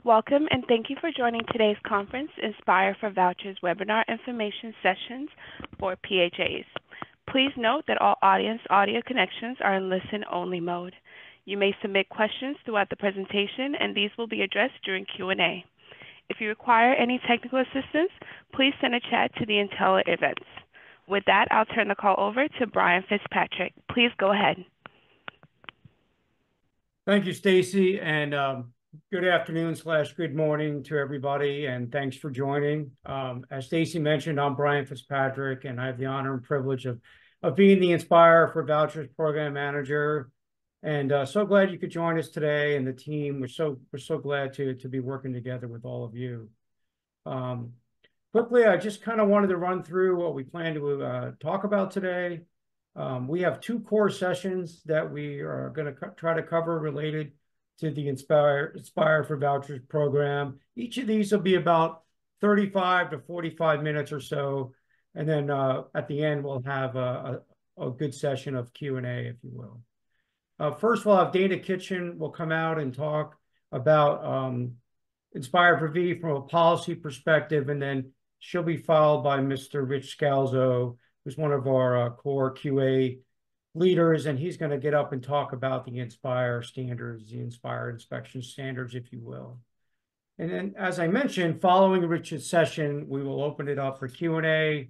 Welcome and thank you for joining today's conference, Inspire for Vouchers webinar information sessions for PHAs. Please note that all audience audio connections are in listen-only mode. You may submit questions throughout the presentation and these will be addressed during Q&A. If you require any technical assistance, please send a chat to the Intel events. With that, I'll turn the call over to Brian Fitzpatrick. Please go ahead. Thank you, Stacy, and good afternoon / good morning to everybody, and thanks for joining. As Stacy mentioned, I'm Brian Fitzpatrick, and I have the honor and privilege of being the Inspire for Vouchers Program Manager. And so glad you could join us today, and the team. We're so glad to be working together with all of you. Quickly, I just kind of wanted to run through what we plan to talk about today. We have two core sessions that we are going to try to cover related to the Inspire for Vouchers program. Each of these will be about 35 to 45 minutes or so. And then at the end, we'll have a good session of Q&A, if you will. First, we'll have Dana Kitchen will come out and talk about Inspire for V from a policy perspective, and then she'll be followed by Mr. Rich Scalzo, who's one of our core QA leaders, and he's going to get up and talk about the Inspire standards, the Inspire inspection standards, if you will. And then, as I mentioned, following Rich's session, we will open it up for Q&A,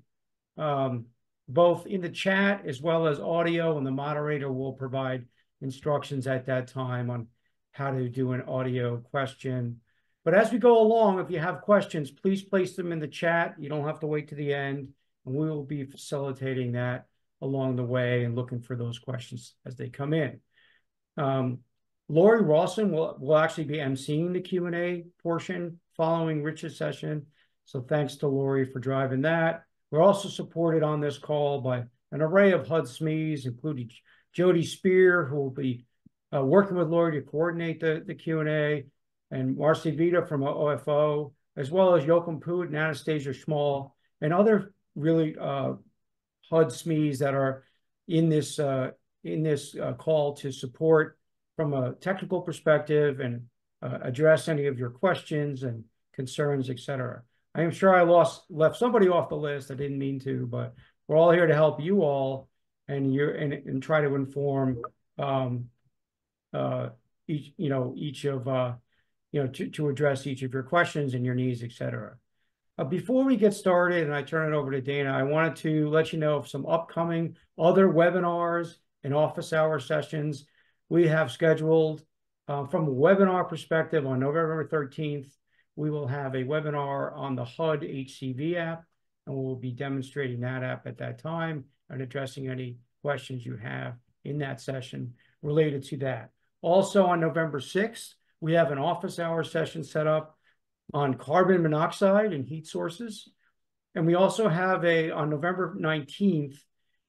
both in the chat as well as audio, and the moderator will provide instructions at that time on how to do an audio question. But as we go along, if you have questions, please place them in the chat. You don't have to wait to the end, and we will be facilitating that along the way and looking for those questions as they come in. Lori Rawson will actually be emceeing the Q&A portion following Rich's session. So thanks to Lori for driving that. We're also supported on this call by an array of HUD SMEs, including Jody Spear, who will be working with Lori to coordinate the Q&A, and Marcy Vita from OFO, as well as Joachim Poot and Anastasia Schmall, and other really HUD SMEs that are in this call to support from a technical perspective and address any of your questions and concerns, etc. I am sure I left somebody off the list. I didn't mean to, but we're all here to help you all and try to inform to address each of your questions and your needs, etc. Before we get started and I turn it over to Dana, I wanted to let you know of some upcoming other webinars and office hour sessions we have scheduled. From a webinar perspective, on November 13th, we will have a webinar on the HUD HCV app, and we'll be demonstrating that app at that time and addressing any questions you have in that session related to that. Also on November 6th, we have an office hour session set up on carbon monoxide and heat sources. And we also have on November 19th,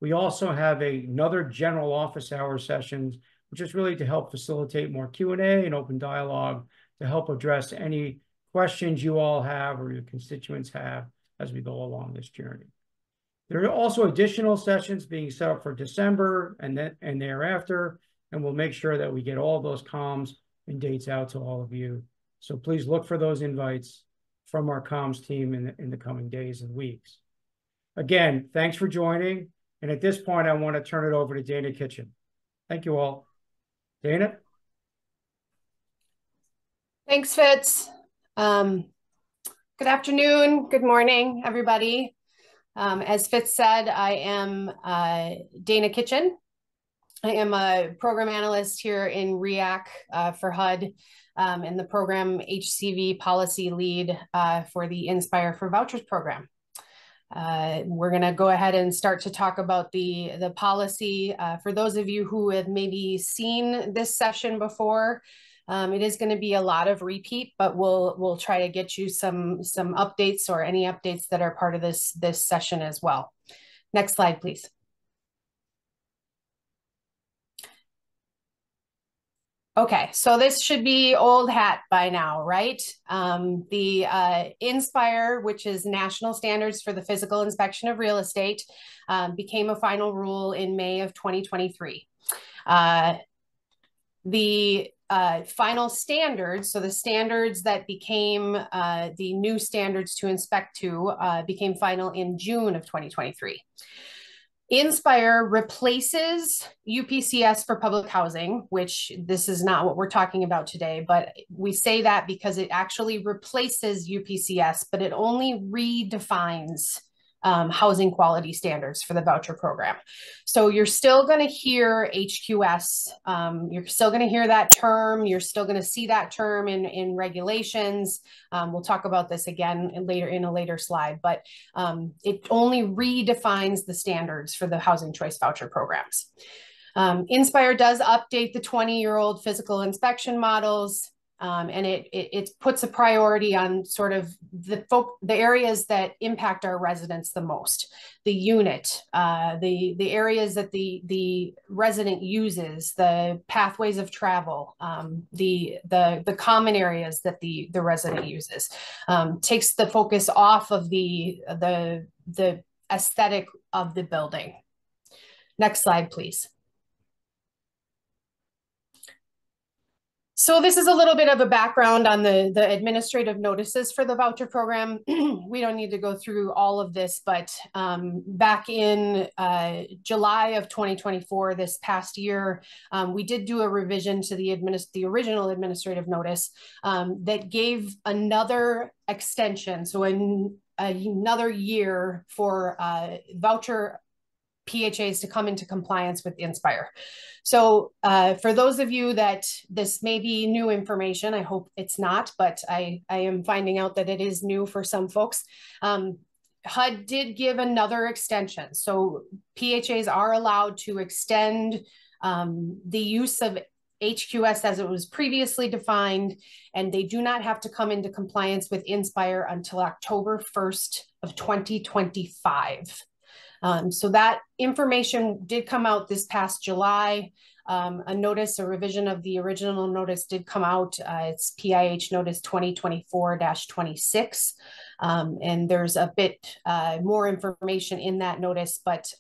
we also have another general office hour session, which is really to help facilitate more Q&A and open dialogue to help address any questions you all have or your constituents have as we go along this journey. There are also additional sessions being set up for December and thereafter, and we'll make sure that we get all those comms and dates out to all of you. So please look for those invites from our comms team in the coming days and weeks. Again, thanks for joining. And at this point, I want to turn it over to Dana Kitchen. Thank you all. Dana? Thanks, Fitz. Good afternoon, good morning, everybody. As Fitz said, I am Dana Kitchen. I am a program analyst here in REAC for HUD and the program HCV policy lead for the Inspire for Vouchers program. We're going to go ahead and start to talk about the policy. For those of you who have maybe seen this session before, it is going to be a lot of repeat, but we'll try to get you some updates or any updates that are part of this session as well. Next slide, please. Okay, so this should be old hat by now, right? The NSPIRE, which is National Standards for the Physical Inspection of Real Estate, became a final rule in May of 2023. The final standards, so the standards that became the new standards to inspect to became final in June of 2023. NSPIRE replaces UPCS for public housing, which this is not what we're talking about today, but we say that because it actually replaces UPCS, but it only redefines housing quality standards for the voucher program. So you're still going to hear HQS. You're still going to hear that term. You're still going to see that term in regulations. We'll talk about this again in a later slide, but it only redefines the standards for the housing choice voucher programs. NSPIRE does update the 20-year-old physical inspection models. And it puts a priority on sort of the areas that impact our residents the most, the unit, the areas that the resident uses, the pathways of travel, the common areas that the resident uses, takes the focus off of the aesthetic of the building. Next slide, please. So this is a little bit of a background on the administrative notices for the voucher program. We don't need to go through all of this, but back in July of 2024, this past year, we did do a revision to the original administrative notice that gave another extension, so another year for voucher PHAs to come into compliance with NSPIRE. So for those of you that this may be new information, I hope it's not, but I am finding out that it is new for some folks. HUD did give another extension. So PHAs are allowed to extend the use of HQS as it was previously defined, and they do not have to come into compliance with NSPIRE until October 1st of 2025. So that information did come out this past July. A revision of the original notice did come out. It's PIH notice 2024-26. And there's a bit more information in that notice, but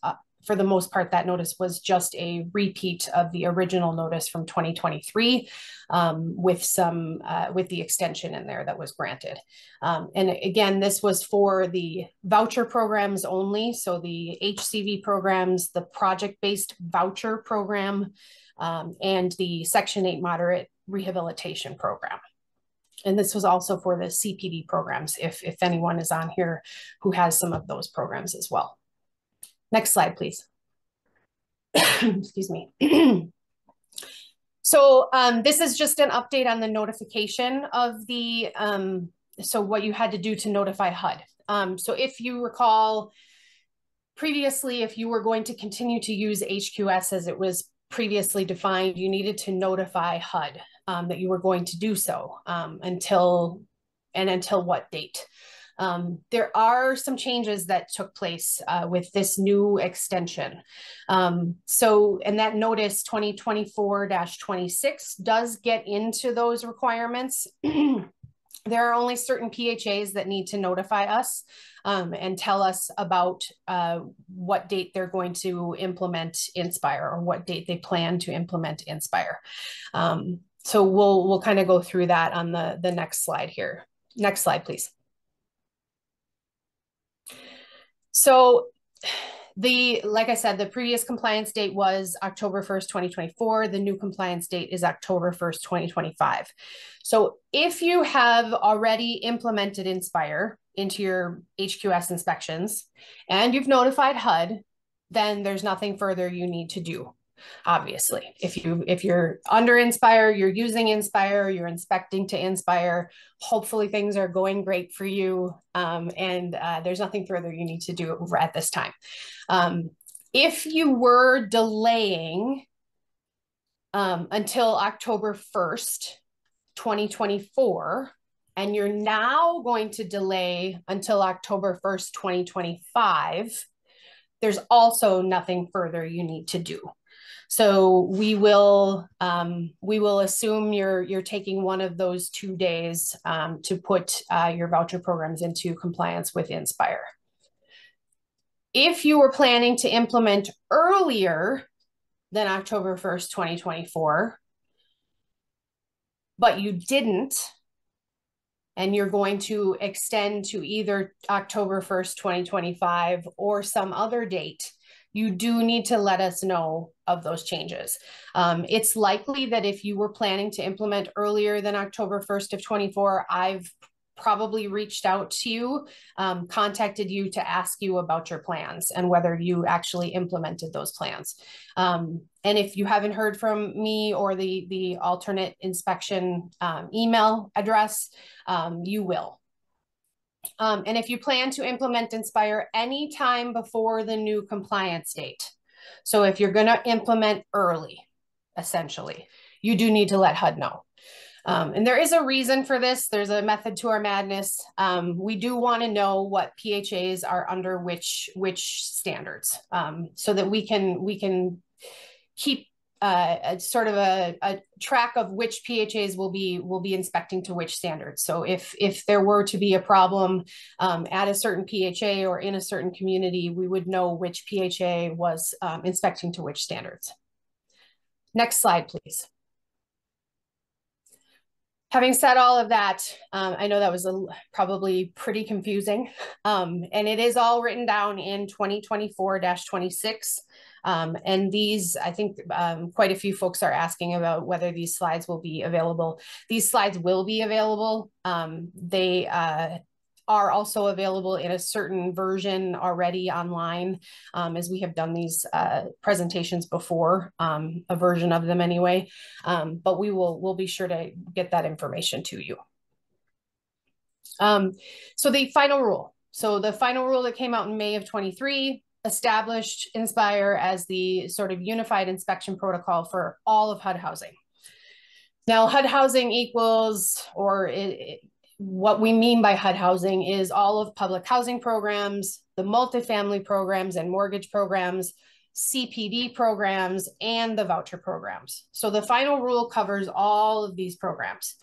for the most part, that notice was just a repeat of the original notice from 2023 with the extension in there that was granted. And again, this was for the voucher programs only. So the HCV programs, the project-based voucher program, and the Section 8 moderate rehabilitation program. And this was also for the CPD programs, if anyone is on here who has some of those programs as well. Next slide, please. Excuse me. So this is just an update on the notification of the, so what you had to do to notify HUD. So if you recall, previously, if you were going to continue to use HQS as it was previously defined, you needed to notify HUD that you were going to do so until what date. There are some changes that took place with this new extension. And that notice 2024-26 does get into those requirements. There are only certain PHAs that need to notify us and tell us about what date they're going to implement NSPIRE or what date they plan to implement NSPIRE. So we'll kind of go through that on the next slide here. Next slide, please. So like I said, the previous compliance date was October 1st, 2024. The new compliance date is October 1st, 2025. So if you have already implemented NSPIRE into your HQS inspections and you've notified HUD, then there's nothing further you need to do. Obviously, if you're under NSPIRE, you're using NSPIRE, you're inspecting to NSPIRE, hopefully things are going great for you, and there's nothing further you need to do at this time. If you were delaying until October 1st, 2024, and you're now going to delay until October 1st, 2025, there's also nothing further you need to do. So we will assume you're taking one of those 2 days to put your voucher programs into compliance with NSPIRE. If you were planning to implement earlier than October 1st, 2024, but you didn't, and you're going to extend to either October 1st, 2025 or some other date, you do need to let us know of those changes. It's likely that if you were planning to implement earlier than October 1st of 24, I've probably reached out to you, contacted you to ask you about your plans and whether you actually implemented those plans. And if you haven't heard from me or the alternate inspection email address, you will. And if you plan to implement NSPIRE anytime before the new compliance date, so if you're going to implement early, essentially, you do need to let HUD know. And there is a reason for this. There's a method to our madness. We do want to know what PHAs are under which standards, so that we can keep a sort of a track of which PHAs will be inspecting to which standards. So if there were to be a problem at a certain PHA or in a certain community, we would know which PHA was inspecting to which standards. Next slide, please. Having said all of that, I know that was probably pretty confusing, and it is all written down in 2024-26. And these, I think quite a few folks are asking about whether these slides will be available. These slides will be available. They are also available in a certain version already online, as we have done these presentations before, a version of them anyway. But we'll be sure to get that information to you. So the final rule. So the final rule that came out in May of 23 established NSPIRE as the sort of unified inspection protocol for all of HUD housing. Now, HUD housing equals, or what we mean by HUD housing is all of public housing programs, the multifamily programs and mortgage programs, CPD programs, and the voucher programs. So the final rule covers all of these programs.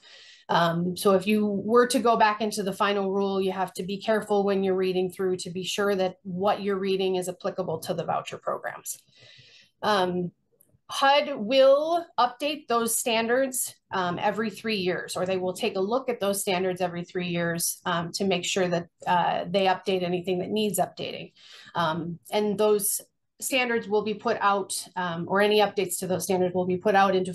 So if you were to go back into the final rule, you have to be careful when you're reading through to be sure that what you're reading is applicable to the voucher programs. HUD will update those standards every 3 years, or they will take a look at those standards every 3 years to make sure that they update anything that needs updating. And those standards will be put out, or any updates to those standards will be put out into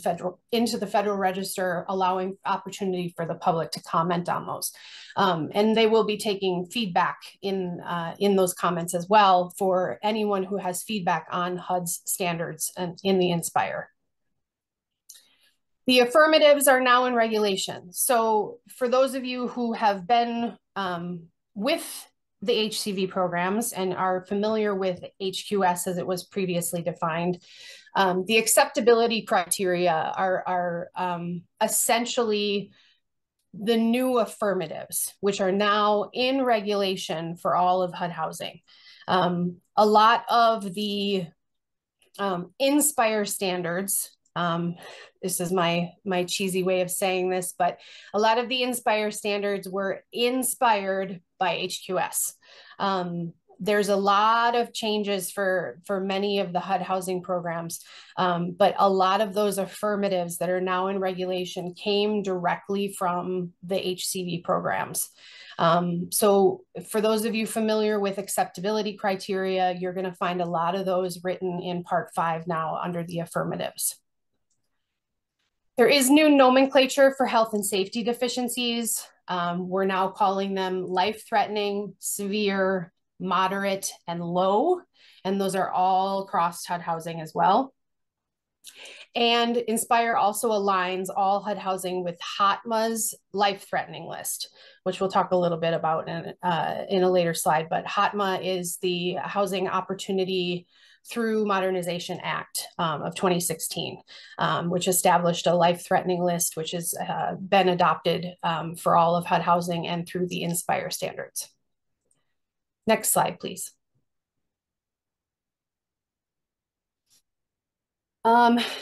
the Federal Register, allowing opportunity for the public to comment on those. And they will be taking feedback in those comments as well for anyone who has feedback on HUD's standards and in the NSPIRE. The affirmatives are now in regulation. So for those of you who have been with the HCV programs and are familiar with HQS as it was previously defined, the acceptability criteria are essentially the new affirmatives, which are now in regulation for all of HUD housing. A lot of the NSPIRE standards, this is my cheesy way of saying this, but a lot of the NSPIRE standards were inspired by HQS. There's a lot of changes for many of the HUD housing programs, but a lot of those affirmatives that are now in regulation came directly from the HCV programs. So for those of you familiar with acceptability criteria, you're going to find a lot of those written in Part 5 now under the affirmatives. There is new nomenclature for health and safety deficiencies. We're now calling them life-threatening, severe, moderate, and low. And those are all across HUD housing as well. And NSPIRE also aligns all HUD housing with HOTMA's life-threatening list, which we'll talk a little bit about in a later slide. But HOTMA is the Housing Opportunity Through Modernization Act of 2016, which established a life-threatening list, which has been adopted for all of HUD housing and through the NSPIRE standards. Next slide, please.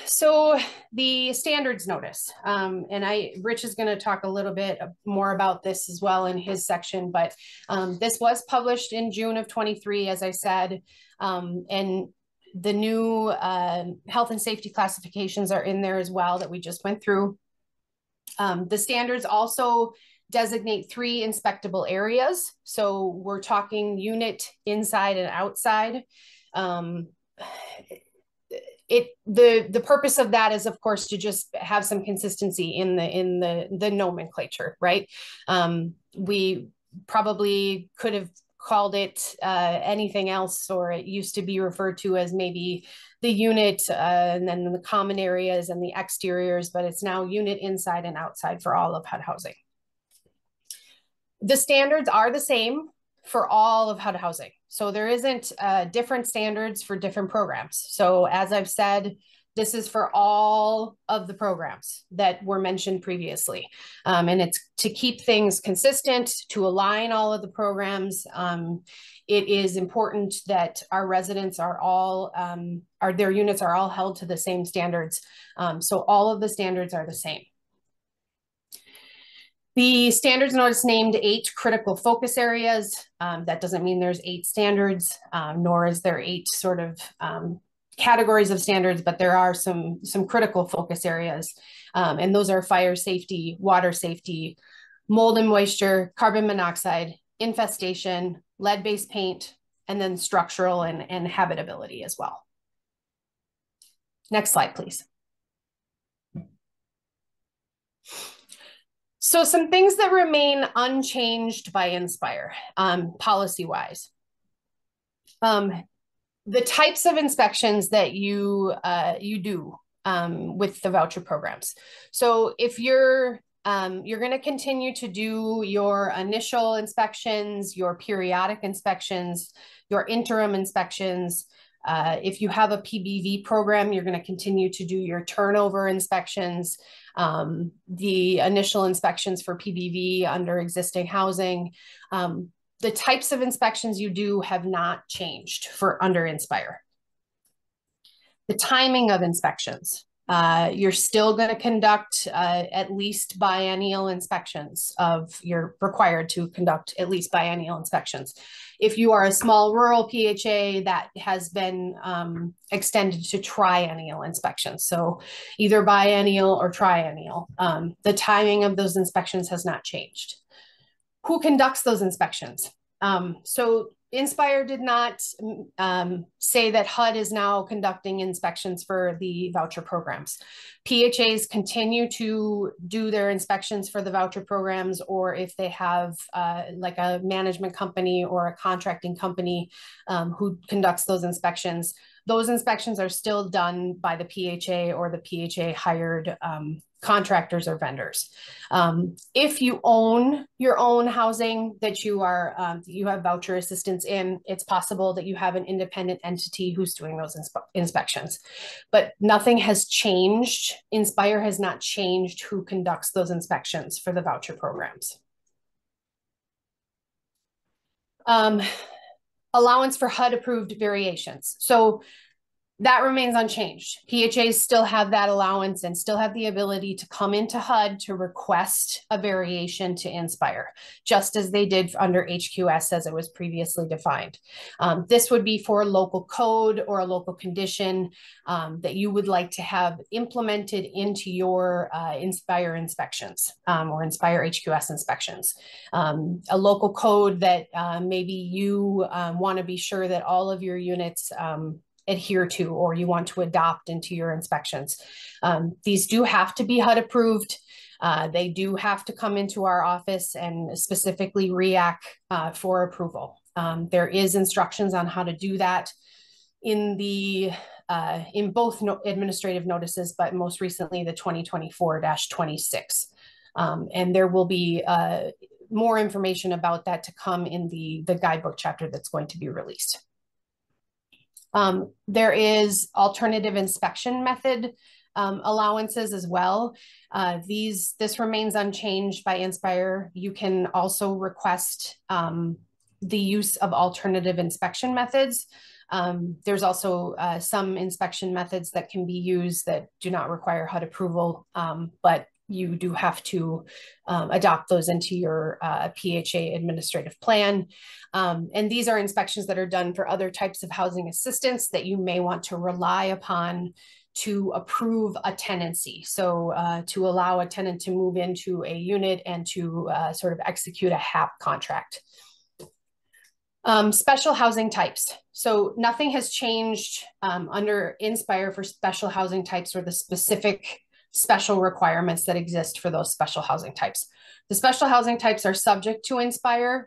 So the standards notice, and Rich is going to talk a little bit more about this as well in his section, but this was published in June of 23, as I said, and the new health and safety classifications are in there as well that we just went through. The standards also designate 3 inspectable areas. So we're talking unit inside and outside. The purpose of that is, of course, to just have some consistency in the nomenclature, right? We probably could have called it anything else, or it used to be referred to as maybe the unit and then the common areas and the exteriors, but it's now unit inside and outside for all of HUD housing. The standards are the same for all of HUD housing. So there isn't different standards for different programs. So as I've said, this is for all of the programs that were mentioned previously. And it's to keep things consistent, to align all of the programs. It is important that our residents are all, their units are all held to the same standards. So all of the standards are the same. The standards notice named 8 critical focus areas. That doesn't mean there's 8 standards, nor is there 8 sort of categories of standards, but there are some critical focus areas. And those are fire safety, water safety, mold and moisture, carbon monoxide, infestation, lead-based paint, and then structural and habitability as well. Next slide, please. So some things that remain unchanged by NSPIRE, policy-wise. The types of inspections that you do with the voucher programs. So if you're going to continue to do your initial inspections, your periodic inspections, your interim inspections. If you have a PBV program, you're going to continue to do your turnover inspections, the initial inspections for PBV under existing housing. The types of inspections you do have not changed for under NSPIRE. The timing of inspections. You're still going to conduct at least biennial inspections you're required to conduct at least biennial inspections. If you are a small rural PHA, that has been extended to triennial inspections. So either biennial or triennial. The timing of those inspections has not changed. Who conducts those inspections? So NSPIRE did not say that HUD is now conducting inspections for the voucher programs. PHAs continue to do their inspections for the voucher programs, or if they have like a management company or a contracting company who conducts those inspections are still done by the PHA or the PHA hired contractors or vendors. If you own your own housing that you have voucher assistance in, it's possible that you have an independent entity who's doing those inspections. But nothing has changed. NSPIRE has not changed who conducts those inspections for the voucher programs. Allowance for HUD approved variations. So that remains unchanged. PHAs still have that allowance and still have the ability to come into HUD to request a variation to NSPIRE, just as they did under HQS as it was previously defined. This would be for a local code or a local condition that you would like to have implemented into your NSPIRE inspections or NSPIRE HQS inspections. A local code that maybe you want to be sure that all of your units adhere to, or you want to adopt into your inspections. These do have to be HUD approved. They do have to come into our office and specifically REAC for approval. There is instructions on how to do that in both administrative notices, but most recently the 2024-26. And there will be more information about that to come in the guidebook chapter that's going to be released. There is alternative inspection method allowances as well. This remains unchanged by NSPIRE. You can also request the use of alternative inspection methods. There's also some inspection methods that can be used that do not require HUD approval, but you do have to adopt those into your PHA administrative plan. And these are inspections that are done for other types of housing assistance that you may want to rely upon to approve a tenancy. So to allow a tenant to move into a unit and to sort of execute a HAP contract. Special housing types. So nothing has changed under NSPIRE for special housing types or the specific special requirements that exist for those special housing types. The special housing types are subject to NSPIRE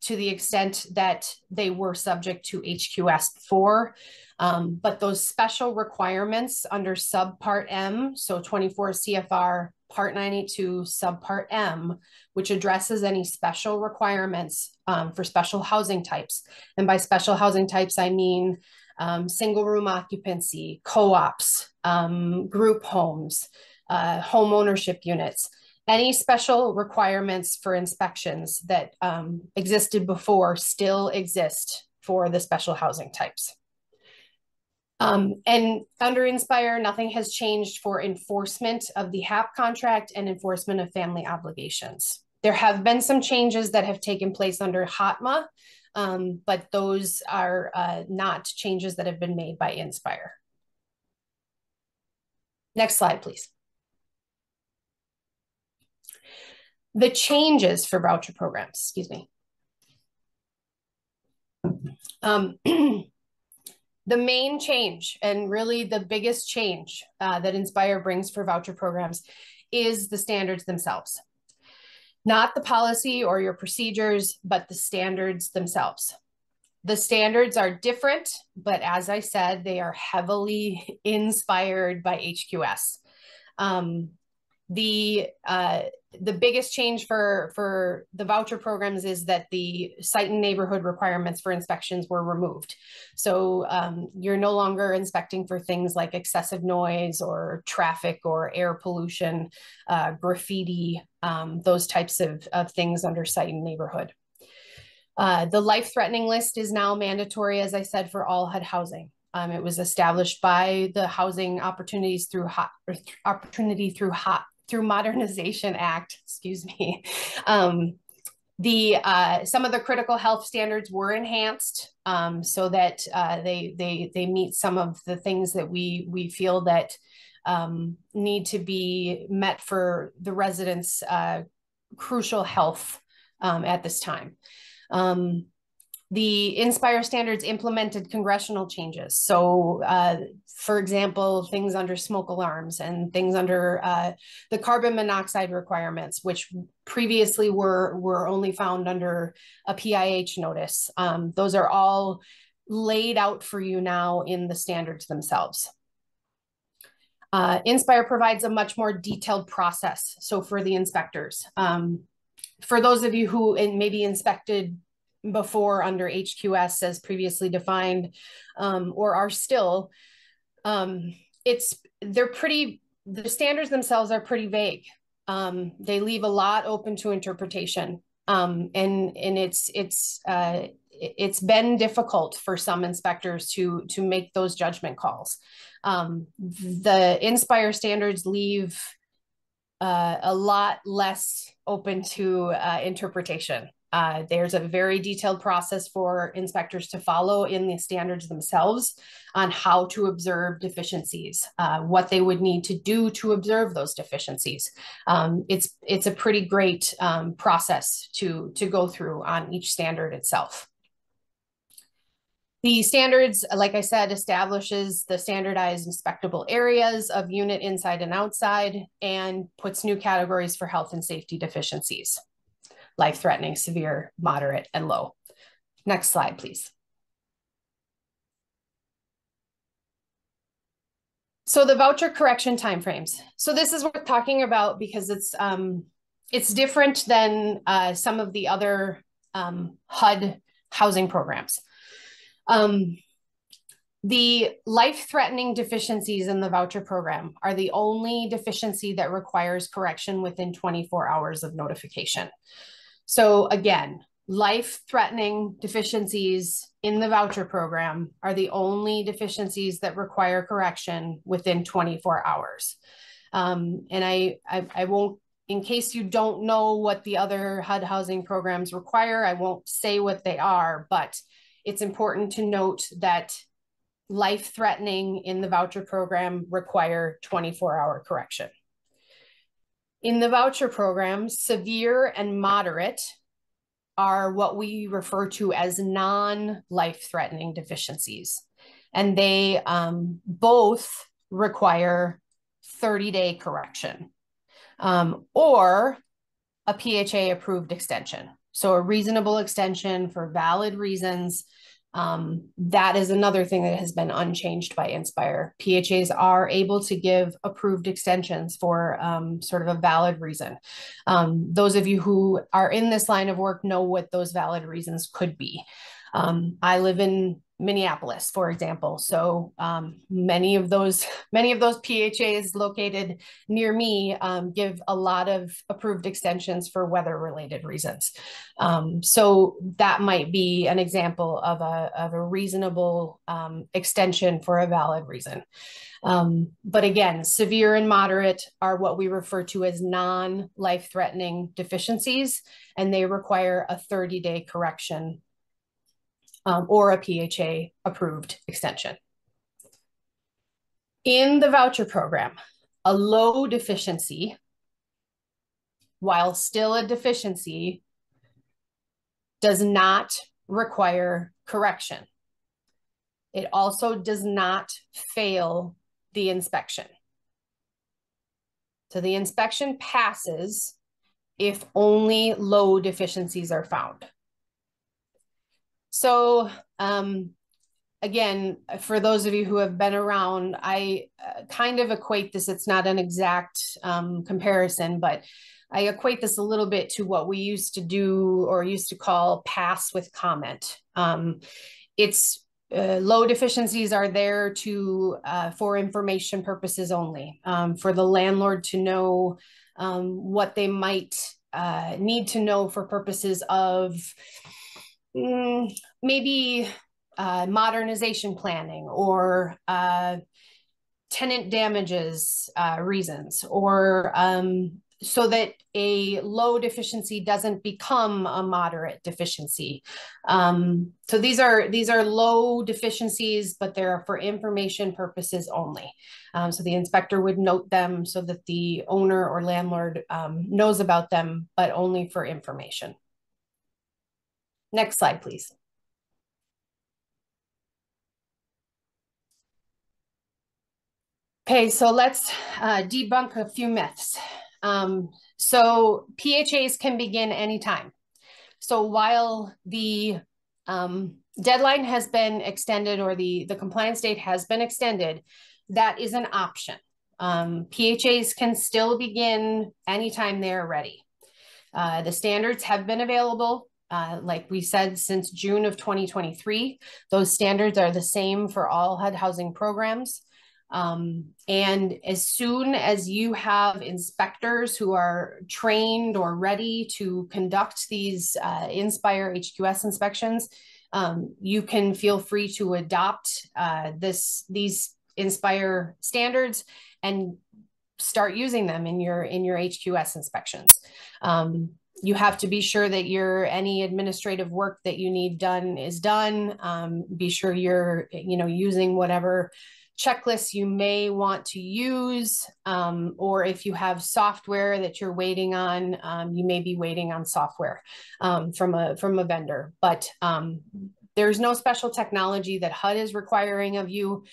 to the extent that they were subject to HQS before. But those special requirements under subpart M, so 24 CFR Part 982 subpart M, which addresses any special requirements for special housing types. And by special housing types, I mean single room occupancy, co-ops, group homes, home ownership units. Any special requirements for inspections that existed before still exist for the special housing types. And under NSPIRE, nothing has changed for enforcement of the HAP contract and enforcement of family obligations. There have been some changes that have taken place under HOTMA, but those are not changes that have been made by NSPIRE. Next slide, please. The changes for voucher programs, excuse me. The main change, and really the biggest change that NSPIRE brings for voucher programs, is the standards themselves. Not the policy or your procedures, but the standards themselves. The standards are different, but as I said, they are heavily inspired by HQS. The biggest change for the voucher programs is that the site and neighborhood requirements for inspections were removed. So you're no longer inspecting for things like excessive noise or traffic or air pollution, graffiti, those types of things under site and neighborhood. The life-threatening list is now mandatory, as I said, for all HUD housing. It was established by the Housing Opportunities through Modernization Act, excuse me. Some of the critical health standards were enhanced so that they meet some of the things that we feel that need to be met for the residents' crucial health at this time. The NSPIRE standards implemented congressional changes. So, for example, things under smoke alarms and things under the carbon monoxide requirements, which previously were only found under a PIH notice. Those are all laid out for you now in the standards themselves. NSPIRE provides a much more detailed process. So for the inspectors, for those of you who maybe inspected before under HQS as previously defined, or are still, the standards themselves are pretty vague. They leave a lot open to interpretation. And it's been difficult for some inspectors to make those judgment calls. The NSPIRE standards leave a lot less open to interpretation. There's a very detailed process for inspectors to follow in the standards themselves on how to observe deficiencies, what they would need to do to observe those deficiencies. It's a pretty great process to go through on each standard itself. The standards, like I said, establishes the standardized inspectable areas of unit inside and outside and puts new categories for health and safety deficiencies: life-threatening, severe, moderate, and low. Next slide, please. So the voucher correction timeframes. So this is worth talking about because it's different than some of the other HUD housing programs. The life-threatening deficiencies in the voucher program are the only deficiency that requires correction within 24 hours of notification. So again, life-threatening deficiencies in the voucher program are the only deficiencies that require correction within 24 hours. And I won't, in case you don't know what the other HUD housing programs require, I won't say what they are, but it's important to note that life-threatening in the voucher program require 24-hour correction. In the voucher program, severe and moderate are what we refer to as non-life-threatening deficiencies. And they both require 30-day correction or a PHA approved extension. So a reasonable extension for valid reasons. That is another thing that has been unchanged by NSPIRE. PHAs are able to give approved extensions for sort of a valid reason. Those of you who are in this line of work know what those valid reasons could be. I live in Minneapolis, for example. So many of those PHAs located near me give a lot of approved extensions for weather-related reasons. So that might be an example of a reasonable extension for a valid reason. But again, severe and moderate are what we refer to as non-life-threatening deficiencies, and they require a 30-day correction or a PHA approved extension. In the voucher program, a low deficiency, while still a deficiency, does not require correction. It also does not fail the inspection. So the inspection passes if only low deficiencies are found. So again, for those of you who have been around, I kind of equate this, it's not an exact comparison, but I equate this a little bit to what we used to do or used to call pass with comment. It's low deficiencies are there to for information purposes only, for the landlord to know what they might need to know for purposes of maybe modernization planning or tenant damages reasons, or so that a low deficiency doesn't become a moderate deficiency. So these are low deficiencies, but they're for information purposes only. So the inspector would note them so that the owner or landlord knows about them, but only for information. Next slide, please. Okay, so let's debunk a few myths. So PHAs can begin anytime. So while the deadline has been extended or the compliance date has been extended, that is an option. PHAs can still begin anytime they're ready. The standards have been available, like we said, since June of 2023. Those standards are the same for all HUD housing programs. And as soon as you have inspectors who are trained or ready to conduct these NSPIRE HQS inspections, you can feel free to adopt these NSPIRE standards and start using them in your HQS inspections. You have to be sure that any administrative work that you need done is done. Be sure you're using whatever checklists you may want to use, or if you have software that you're waiting on, you may be waiting on software from a vendor. But there's no special technology that HUD is requiring of you.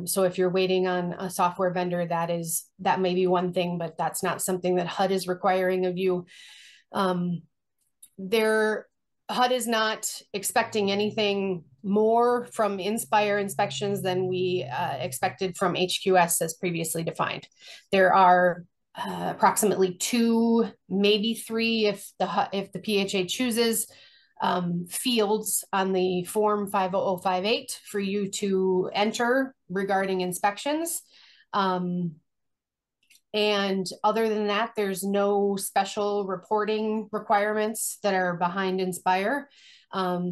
So if you're waiting on a software vendor, that may be one thing, but that's not something that HUD is requiring of you. HUD is not expecting anything more from NSPIRE inspections than we expected from HQS as previously defined. There are approximately 2, maybe 3 if the PHA chooses fields on the form 50058 for you to enter regarding inspections. And other than that, there's no special reporting requirements that are behind NSPIRE.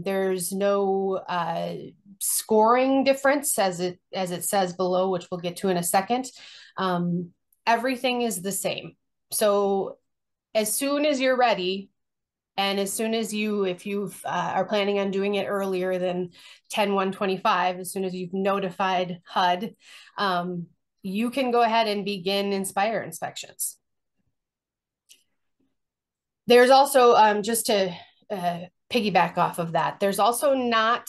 There's no scoring difference as it says below, which we'll get to in a second. Everything is the same. So as soon as you're ready And as soon as if you are planning on doing it earlier than 10/1/25, as soon as you've notified HUD, you can go ahead and begin NSPIRE inspections. There's also, just to piggyback off of that, there's also not,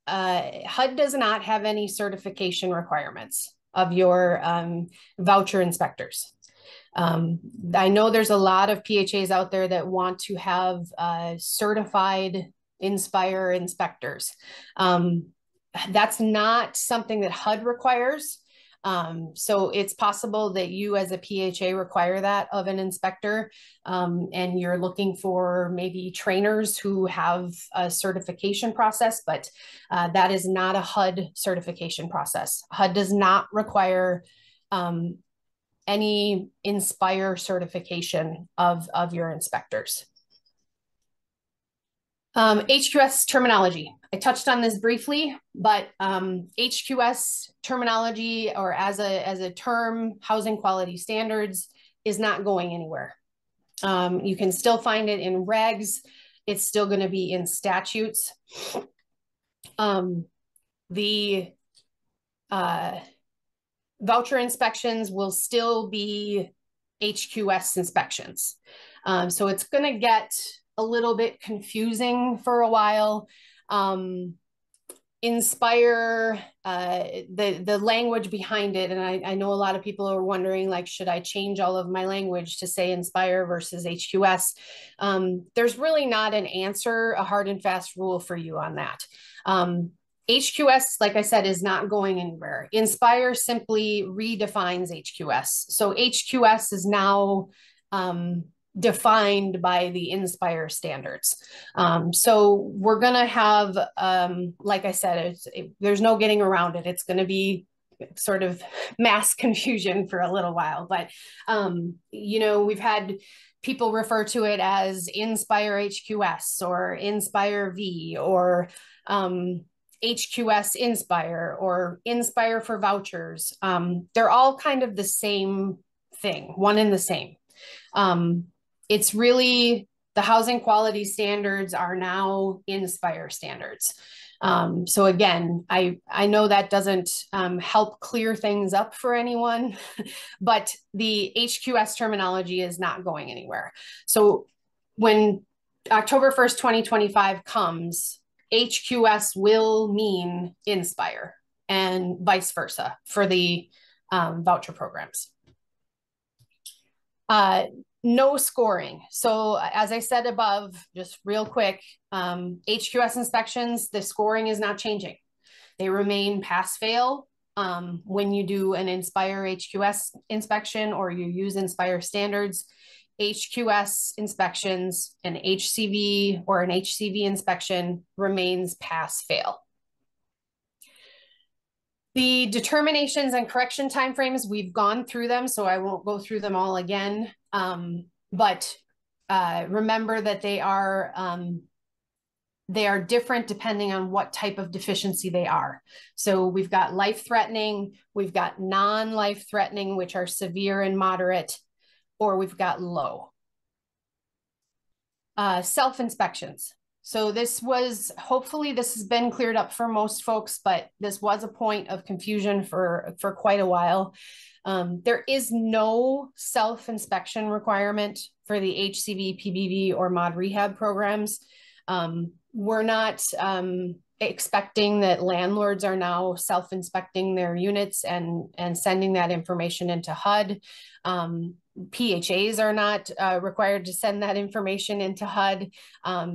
HUD does not have any certification requirements of your voucher inspectors. I know there's a lot of PHAs out there that want to have certified NSPIRE inspectors. That's not something that HUD requires. So it's possible that you as a PHA require that of an inspector, and you're looking for maybe trainers who have a certification process, but that is not a HUD certification process. HUD does not require any NSPIRE certification of your inspectors. HQS terminology. I touched on this briefly, but HQS terminology, or as a term, housing quality standards, is not going anywhere. You can still find it in regs. It's still going to be in statutes. The voucher inspections will still be HQS inspections. So it's going to get a little bit confusing for a while. NSPIRE, the language behind it, and I know a lot of people are wondering, like, should I change all of my language to say NSPIRE versus HQS? There's really not an answer, a hard and fast rule for you on that. HQS, like I said, is not going anywhere. NSPIRE simply redefines HQS. So HQS is now defined by the NSPIRE standards. So we're going to have, like I said, there's no getting around it. It's going to be sort of mass confusion for a little while. But, you know, we've had people refer to it as NSPIRE HQS or NSPIRE V or HQS NSPIRE or NSPIRE for vouchers. They're all kind of the same thing, one and the same. It's really, the housing quality standards are now NSPIRE standards. So again, I know that doesn't help clear things up for anyone, but the HQS terminology is not going anywhere. So when October 1st, 2025 comes, HQS will mean NSPIRE and vice versa for the voucher programs. No scoring. So as I said above, just real quick, HQS inspections, the scoring is not changing. They remain pass-fail when you do an NSPIRE HQS inspection or you use NSPIRE standards. HQS inspections, an HCV or an HCV inspection remains pass-fail. The determinations and correction timeframes, we've gone through them, so I won't go through them all again. But remember that they are different depending on what type of deficiency they are. So we've got life-threatening, we've got non-life-threatening, which are severe and moderate, or we've got low. Self-inspections. So this was, hopefully this has been cleared up for most folks, but this was a point of confusion for quite a while. There is no self-inspection requirement for the HCV, PBV, or mod rehab programs. We're not expecting that landlords are now self-inspecting their units and sending that information into HUD. PHAs are not required to send that information into HUD.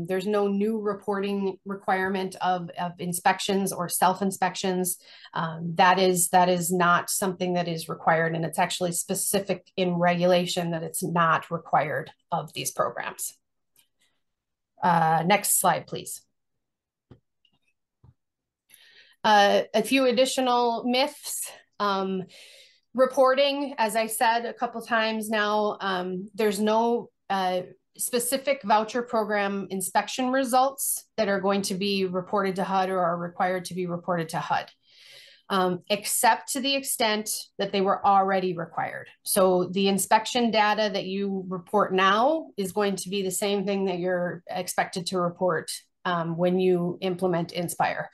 There's no new reporting requirement of inspections or self-inspections. That is not something that is required, and it's actually specific in regulation that it's not required of these programs. Next slide, please. A few additional myths. Reporting, as I said a couple times now, there's no specific voucher program inspection results that are going to be reported to HUD or are required to be reported to HUD. except to the extent that they were already required. So the inspection data that you report now is going to be the same thing that you're expected to report when you implement NSPIRE.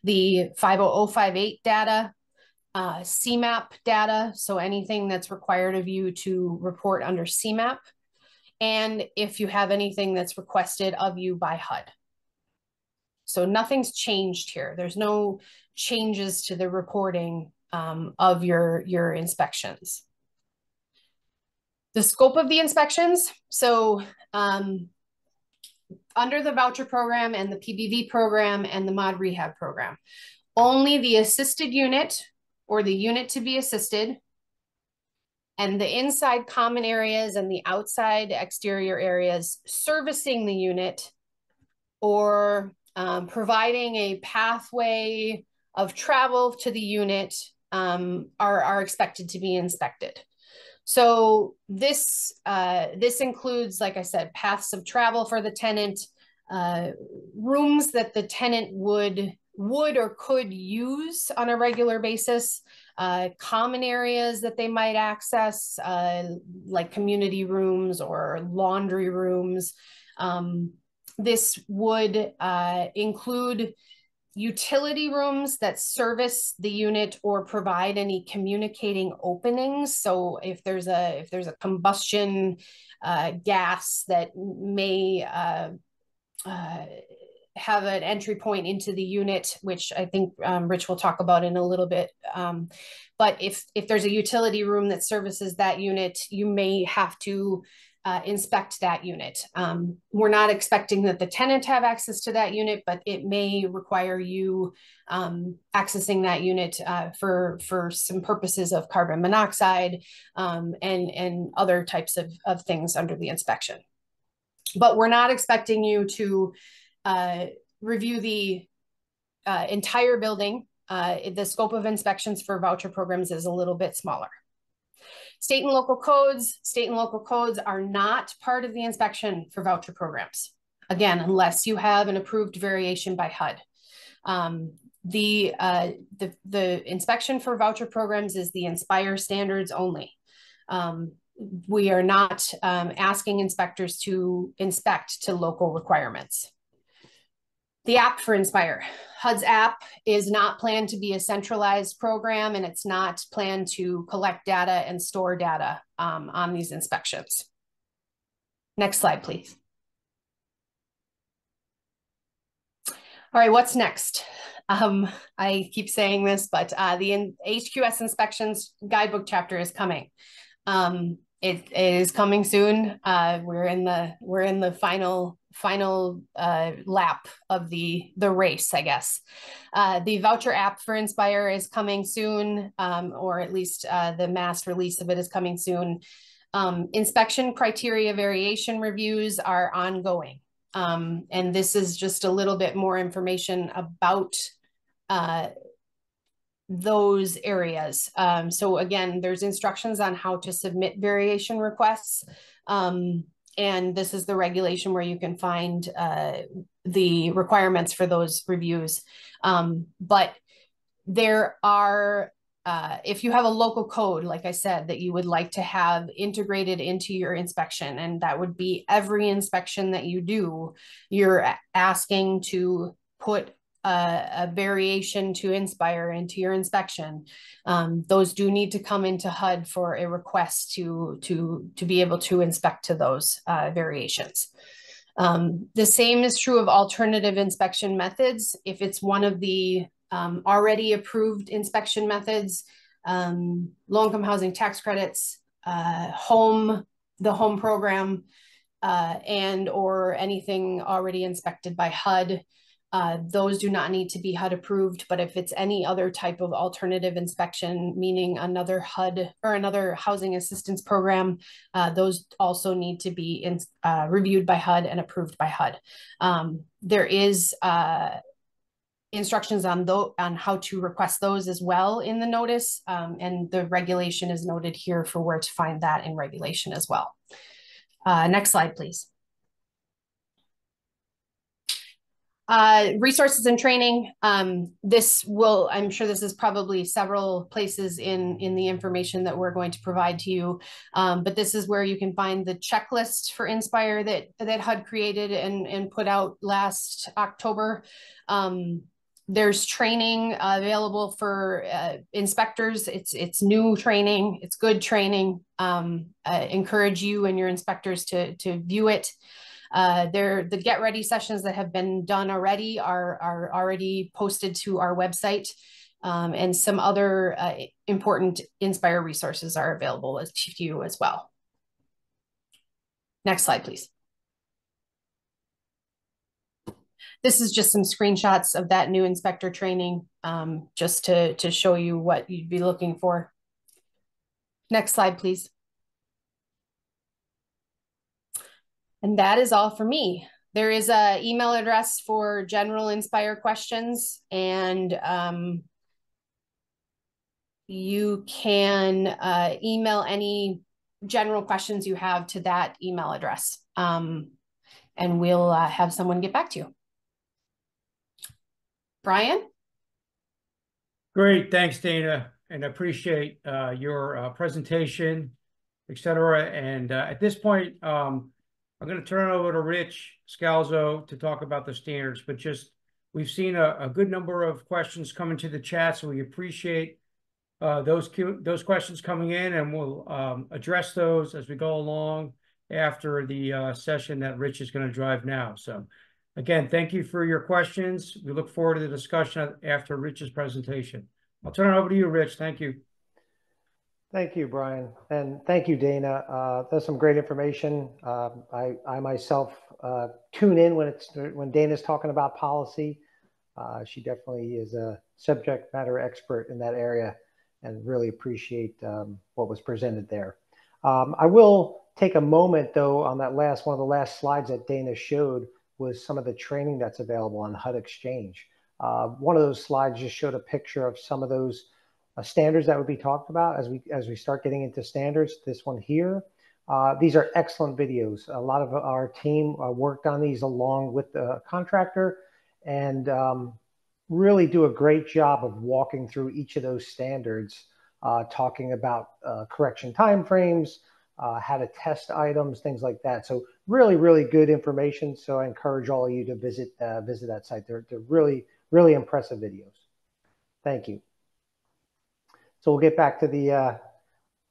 The 50058 data, CMAP data, so anything that's required of you to report under CMAP, and if you have anything that's requested of you by HUD. So nothing's changed here. There's no changes to the reporting of your inspections. The scope of the inspections. So under the voucher program and the PBV program and the mod rehab program, only the assisted unit or the unit to be assisted and the inside common areas and the outside exterior areas servicing the unit or providing a pathway of travel to the unit are expected to be inspected. So this includes, like I said, paths of travel for the tenant, rooms that the tenant would or could use on a regular basis, common areas that they might access, like community rooms or laundry rooms. This would include utility rooms that service the unit or provide any communicating openings. So if there's a combustion gas that may have an entry point into the unit, which I think Rich will talk about in a little bit. But if there's a utility room that services that unit, you may have to inspect that unit. We're not expecting that the tenant have access to that unit, but it may require you accessing that unit for some purposes of carbon monoxide and other types of things under the inspection. But we're not expecting you to review the entire building. The scope of inspections for voucher programs is a little bit smaller. State and local codes are not part of the inspection for voucher programs. Again, unless you have an approved variation by HUD. The inspection for voucher programs is the NSPIRE standards only. We are not asking inspectors to inspect to local requirements. The app for NSPIRE. HUD's app is not planned to be a centralized program, and it's not planned to collect data and store data on these inspections. Next slide, please. All right, what's next? I keep saying this, but the HQS inspections guidebook chapter is coming. It is coming soon. We're in the final lap of the race, I guess. The voucher app for NSPIRE is coming soon, or at least the mass release of it is coming soon. Inspection criteria variation reviews are ongoing. And this is just a little bit more information about those areas. So again, there's instructions on how to submit variation requests. And this is the regulation where you can find the requirements for those reviews. But there are, if you have a local code, like I said, that you would like to have integrated into your inspection, and that would be every inspection that you do, you're asking to put a variation to NSPIRE into your inspection. Those do need to come into HUD for a request to be able to inspect to those variations. The same is true of alternative inspection methods. If it's one of the already approved inspection methods, low-income housing tax credits, the home program, and or anything already inspected by HUD, those do not need to be HUD approved. But if it's any other type of alternative inspection, meaning another HUD or another housing assistance program, those also need to be reviewed by HUD and approved by HUD. There is instructions on how to request those as well in the notice, and the regulation is noted here for where to find that in regulation as well. Next slide, please. Resources and training. I'm sure this is probably several places in the information that we're going to provide to you. But this is where you can find the checklist for NSPIRE that HUD created and put out last October. There's training available for inspectors. It's new training. It's good training. I encourage you and your inspectors to view it. The get ready sessions that have been done already are already posted to our website, and some other important NSPIRE resources are available to you as well. Next slide, please. This is just some screenshots of that new inspector training, just to show you what you'd be looking for. Next slide, please. And that is all for me. There is an email address for general NSPIRE questions, and you can email any general questions you have to that email address, and we'll have someone get back to you. Brian? Great, thanks, Dana, and I appreciate your presentation, etc. And at this point, I'm going to turn it over to Rich Scalzo to talk about the standards, but we've seen a good number of questions come into the chat, so we appreciate those questions coming in, and we'll address those as we go along after the session that Rich is going to drive now. So again, thank you for your questions. We look forward to the discussion after Rich's presentation. I'll turn it over to you, Rich. Thank you. Thank you, Brian, and thank you, Dana. That's some great information. I myself tune in when Dana's talking about policy. She definitely is a subject matter expert in that area, and really appreciate what was presented there. I will take a moment, though, on that one of the last slides that Dana showed was some of the training that's available on HUD Exchange. One of those slides just showed a picture of some of those standards that would be talked about as we start getting into standards. This one here, these are excellent videos. A lot of our team worked on these along with the contractor, and really do a great job of walking through each of those standards, talking about correction timeframes, how to test items, things like that. So really, really good information. So I encourage all of you to visit that site. They're really, really impressive videos. Thank you. So we'll get back to the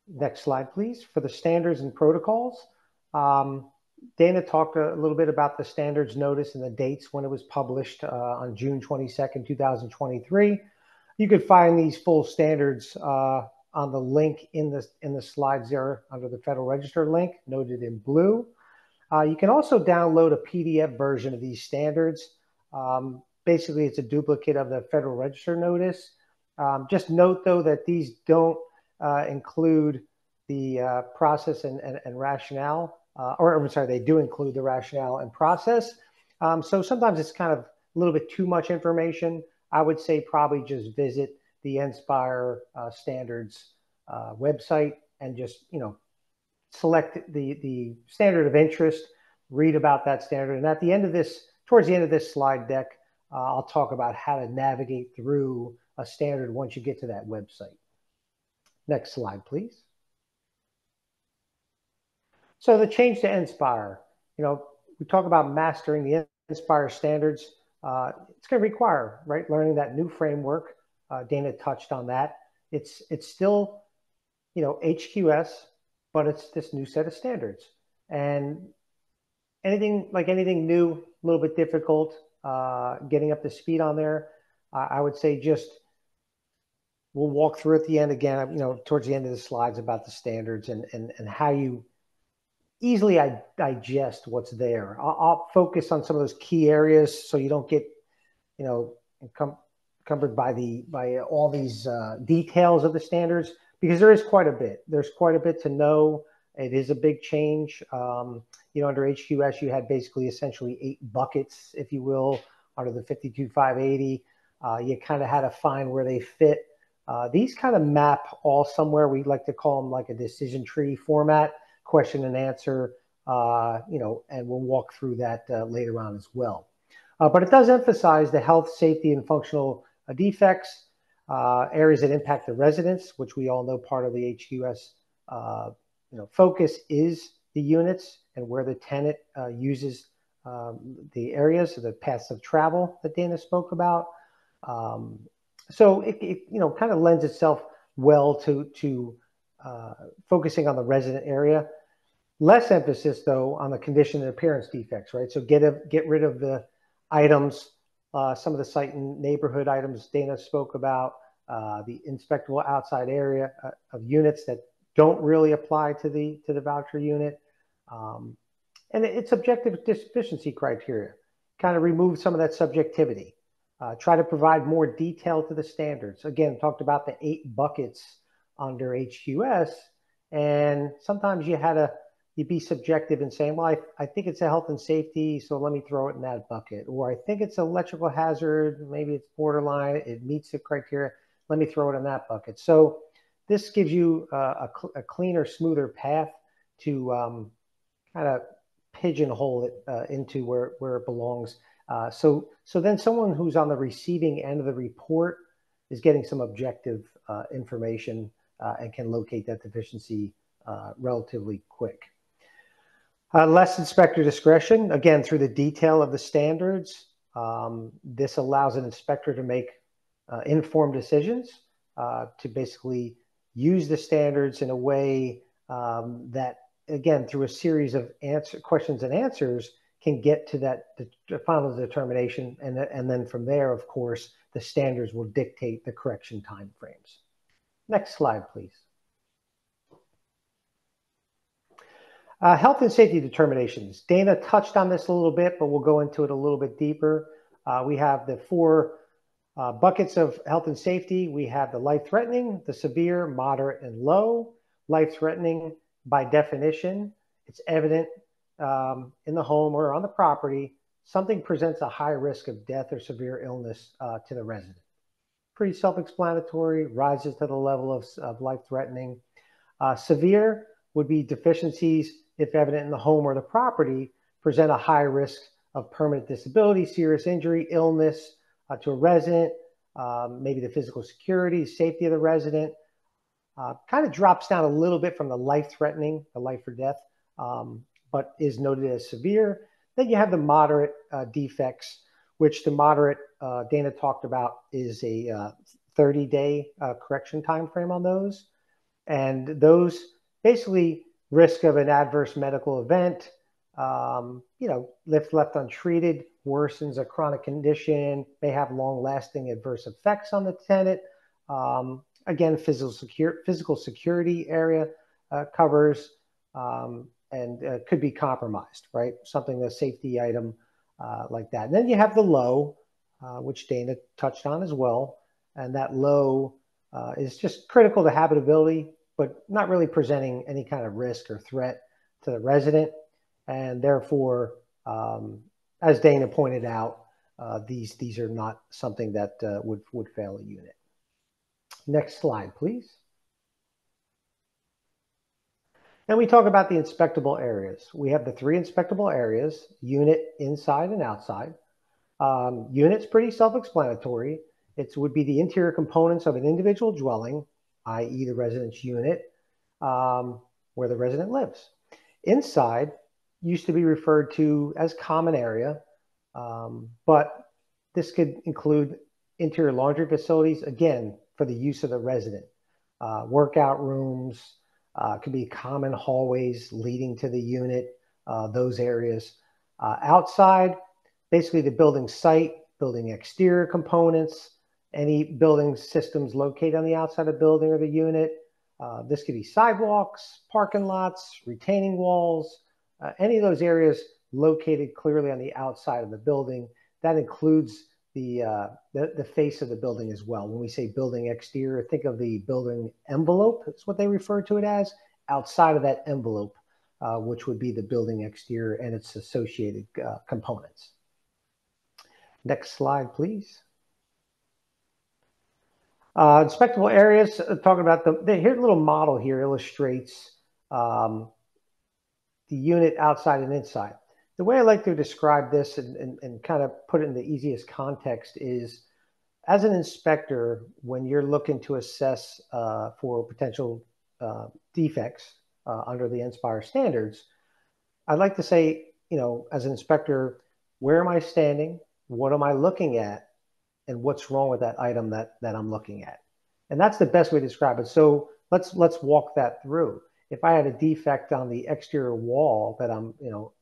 next slide, please. For the standards and protocols, Dana talked a little bit about the standards notice and the dates when it was published on June 22nd, 2023. You could find these full standards on the link in the slides there under the Federal Register link noted in blue. You can also download a PDF version of these standards. Basically, it's a duplicate of the Federal Register notice. Just note, though, that these don't include the process and rationale, I'm sorry, they do include the rationale and process. So sometimes it's kind of a little bit too much information. I would say probably just visit the NSPIRE standards website and just, select the standard of interest, read about that standard. And at the end of this, towards the end of this slide deck, I'll talk about how to navigate through a standard once you get to that website. Next slide, please. So the change to NSPIRE, we talk about mastering the NSPIRE standards. It's going to require, learning that new framework. Dana touched on that. It's still, HQS, but it's this new set of standards. And anything new, a little bit difficult, getting up to speed on there. I would say we'll walk through at the end again, towards the end of the slides about the standards and how you easily digest what's there. I'll focus on some of those key areas so you don't get, encumbered by all these details of the standards, because there is quite a bit. There's quite a bit to know. It is a big change. Under HQS, you had basically essentially 8 buckets, if you will, under the 52580. You kind of had to find where they fit. These kind of map all somewhere. We like to call them like a decision tree format, question and answer, and we'll walk through that later on as well. But it does emphasize the health, safety, and functional defects, areas that impact the residents, which we all know part of the HQS focus is the units and where the tenant uses the areas, so the paths of travel that Dana spoke about. So it kind of lends itself well to focusing on the resident area. Less emphasis, though, on the condition and appearance defects, right? So get rid of the items, some of the site and neighborhood items Dana spoke about, the inspectable outside area of units that don't really apply to the voucher unit. And it's objective deficiency criteria, kind of remove some of that subjectivity. Try to provide more detail to the standards. Again, talked about the 8 buckets under HQS, and sometimes you'd be subjective in saying, well, I think it's a health and safety, so let me throw it in that bucket. Or I think it's electrical hazard, maybe it's borderline, it meets the criteria, let me throw it in that bucket. So this gives you a cleaner, smoother path to kind of pigeonhole it into where it belongs. So then someone who's on the receiving end of the report is getting some objective information and can locate that deficiency relatively quick. Less inspector discretion, again, through the detail of the standards. This allows an inspector to make informed decisions, to basically use the standards in a way that, again, through a series of questions and answers, can get to that final determination. And then from there, of course, the standards will dictate the correction timeframes. Next slide, please. Health and safety determinations. Dana touched on this a little bit, but we'll go into it a little bit deeper. We have the 4 buckets of health and safety. We have the life-threatening, the severe, moderate, and low. Life-threatening, by definition, it's evident in the home or on the property, something presents a high risk of death or severe illness to the resident. Pretty self-explanatory, rises to the level of life-threatening. Severe would be deficiencies, if evident in the home or the property, present a high risk of permanent disability, serious injury, illness to a resident, maybe the physical security, safety of the resident. Kind of drops down a little bit from the life-threatening, the life or death, but is noted as severe. Then you have the moderate defects, which the moderate Dana talked about is a 30-day correction time frame on those. And those basically risk of an adverse medical event, if left untreated, worsens a chronic condition, may have long-lasting adverse effects on the tenant. Again, physical security area covers and could be compromised, right? Something, a safety item like that. And then you have the low, which Dana touched on as well. And that low is just critical to habitability, but not really presenting any kind of risk or threat to the resident. And therefore, as Dana pointed out, these are not something that would fail a unit. Next slide, please. And we talk about the inspectable areas. We have the 3 inspectable areas: unit, inside, and outside. Unit's pretty self-explanatory. It would be the interior components of an individual dwelling, i.e. the resident's unit, where the resident lives. Inside used to be referred to as common area, but this could include interior laundry facilities, again, for the use of the resident. Workout rooms, could be common hallways leading to the unit, those areas. Outside, basically the building site, building exterior components, any building systems located on the outside of the building or the unit. This could be sidewalks, parking lots, retaining walls, any of those areas located clearly on the outside of the building. That includes the face of the building as well. When we say building exterior, think of the building envelope. That's what they refer to it as. Outside of that envelope, which would be the building exterior and its associated components. Next slide, please. Inspectable areas, talking about here's a little model here, illustrates the unit outside and inside. The way I like to describe this and kind of put it in the easiest context is, as an inspector, when you're looking to assess for potential defects under the NSPIRE standards, I'd like to say, as an inspector, where am I standing? What am I looking at? And what's wrong with that item that I'm looking at? And that's the best way to describe it. So let's walk that through. If I had a defect on the exterior wall that I'm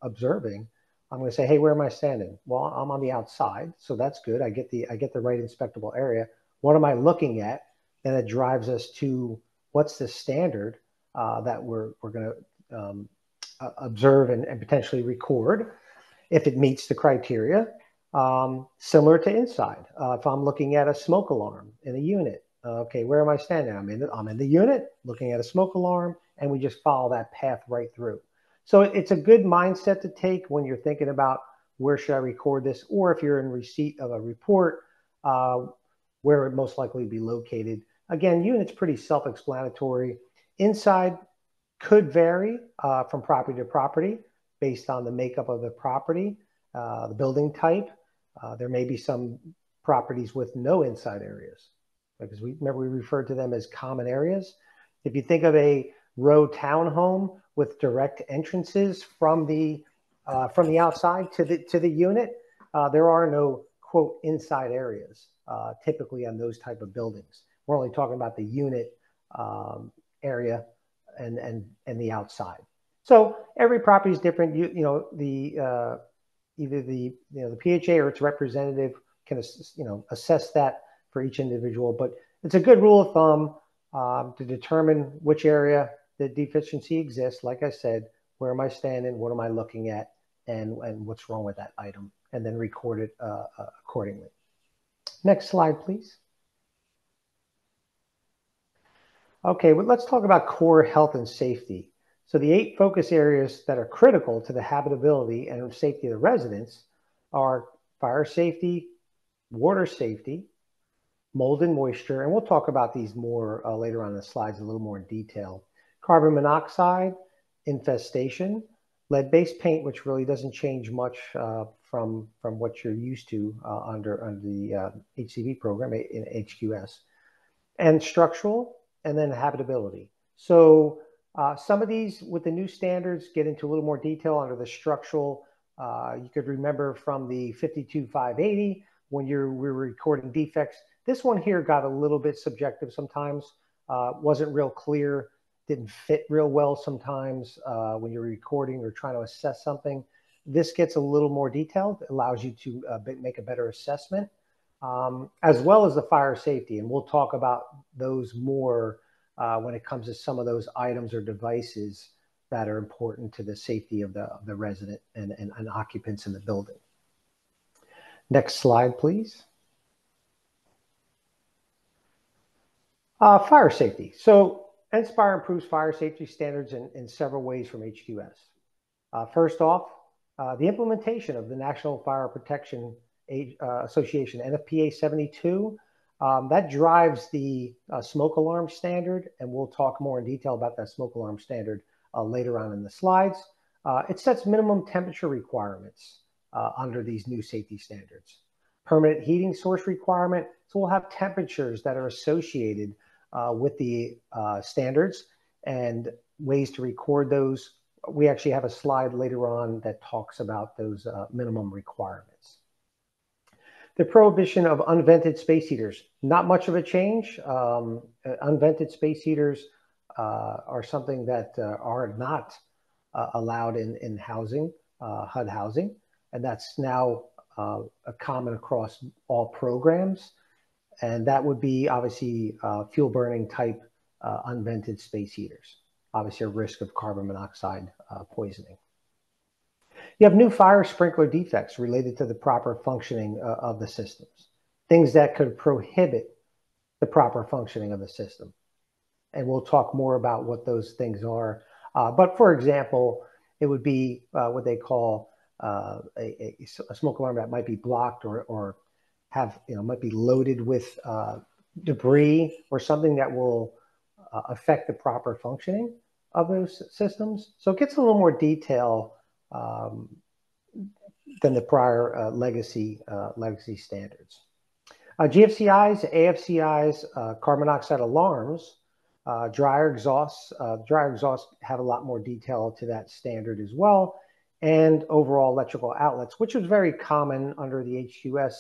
observing, I'm going to say, hey, where am I standing? Well, I'm on the outside, so that's good. I get the right inspectable area. What am I looking at? And it drives us to what's the standard that we're going to observe and potentially record if it meets the criteria. Similar to inside. If I'm looking at a smoke alarm in a unit, okay, where am I standing? I'm in the unit looking at a smoke alarm, and we just follow that path right through. So it's a good mindset to take when you're thinking about where should I record this, or if you're in receipt of a report, where it most likely be located. Again, unit's pretty self-explanatory. Inside could vary from property to property based on the makeup of the property, the building type. There may be some properties with no inside areas, because we referred to them as common areas. If you think of a row townhome with direct entrances from the outside to the unit, there are no quote inside areas typically on those type of buildings. We're only talking about the unit area and the outside. So every property is different. Either the PHA or its representative can assess that for each individual, but it's a good rule of thumb to determine which area the deficiency exists. Like I said, where am I standing? What am I looking at? And what's wrong with that item? And then record it accordingly. Next slide, please. Okay, well, let's talk about core health and safety. So the 8 focus areas that are critical to the habitability and safety of the residents are fire safety, water safety, mold and moisture, and we'll talk about these more later on in the slides a little more in detail. Carbon monoxide, infestation, lead-based paint, which really doesn't change much from what you're used to under the HCV program in HQS, and structural, and then habitability. So some of these with the new standards get into a little more detail under the structural. You could remember from the 52580 when we were recording defects. This one here got a little bit subjective sometimes, wasn't real clear, didn't fit real well sometimes when you're recording or trying to assess something. This gets a little more detailed, allows you to make a better assessment, as well as the fire safety. And we'll talk about those more when it comes to some of those items or devices that are important to the safety of the resident and occupants in the building. Next slide, please. Fire safety. So NSPIRE improves fire safety standards in several ways from HQS. First off, the implementation of the National Fire Protection Association, NFPA 72, that drives the smoke alarm standard, and we'll talk more in detail about that smoke alarm standard later on in the slides. It sets minimum temperature requirements under these new safety standards. Permanent heating source requirement, so we'll have temperatures that are associated with the standards and ways to record those. We actually have a slide later on that talks about those minimum requirements. The prohibition of unvented space heaters, not much of a change. Unvented space heaters are something that are not allowed in housing, HUD housing, and that's now common across all programs. And that would be obviously fuel burning type unvented space heaters, obviously a risk of carbon monoxide poisoning. You have new fire sprinkler defects related to the proper functioning of the systems, things that could prohibit the proper functioning of the system. And we'll talk more about what those things are. But for example, it would be what they call a smoke alarm that might be blocked or have, might be loaded with debris or something that will affect the proper functioning of those systems. So it gets a little more detail the prior legacy standards. GFCIs, AFCIs, carbon monoxide alarms, dryer exhausts. Dryer exhausts have a lot more detail to that standard as well, and overall electrical outlets, which was very common under the HQS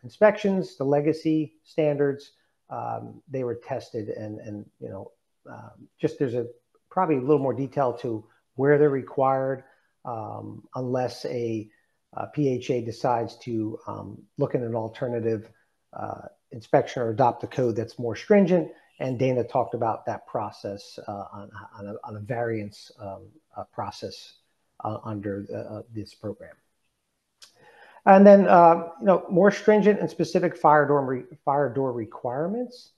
inspections, the legacy standards. They were tested, and just there's probably a little more detail to where they're required, unless a PHA decides to look at an alternative inspection or adopt a code that's more stringent. And Dana talked about that process on a variance process under this program. And then, more stringent and specific fire door requirements.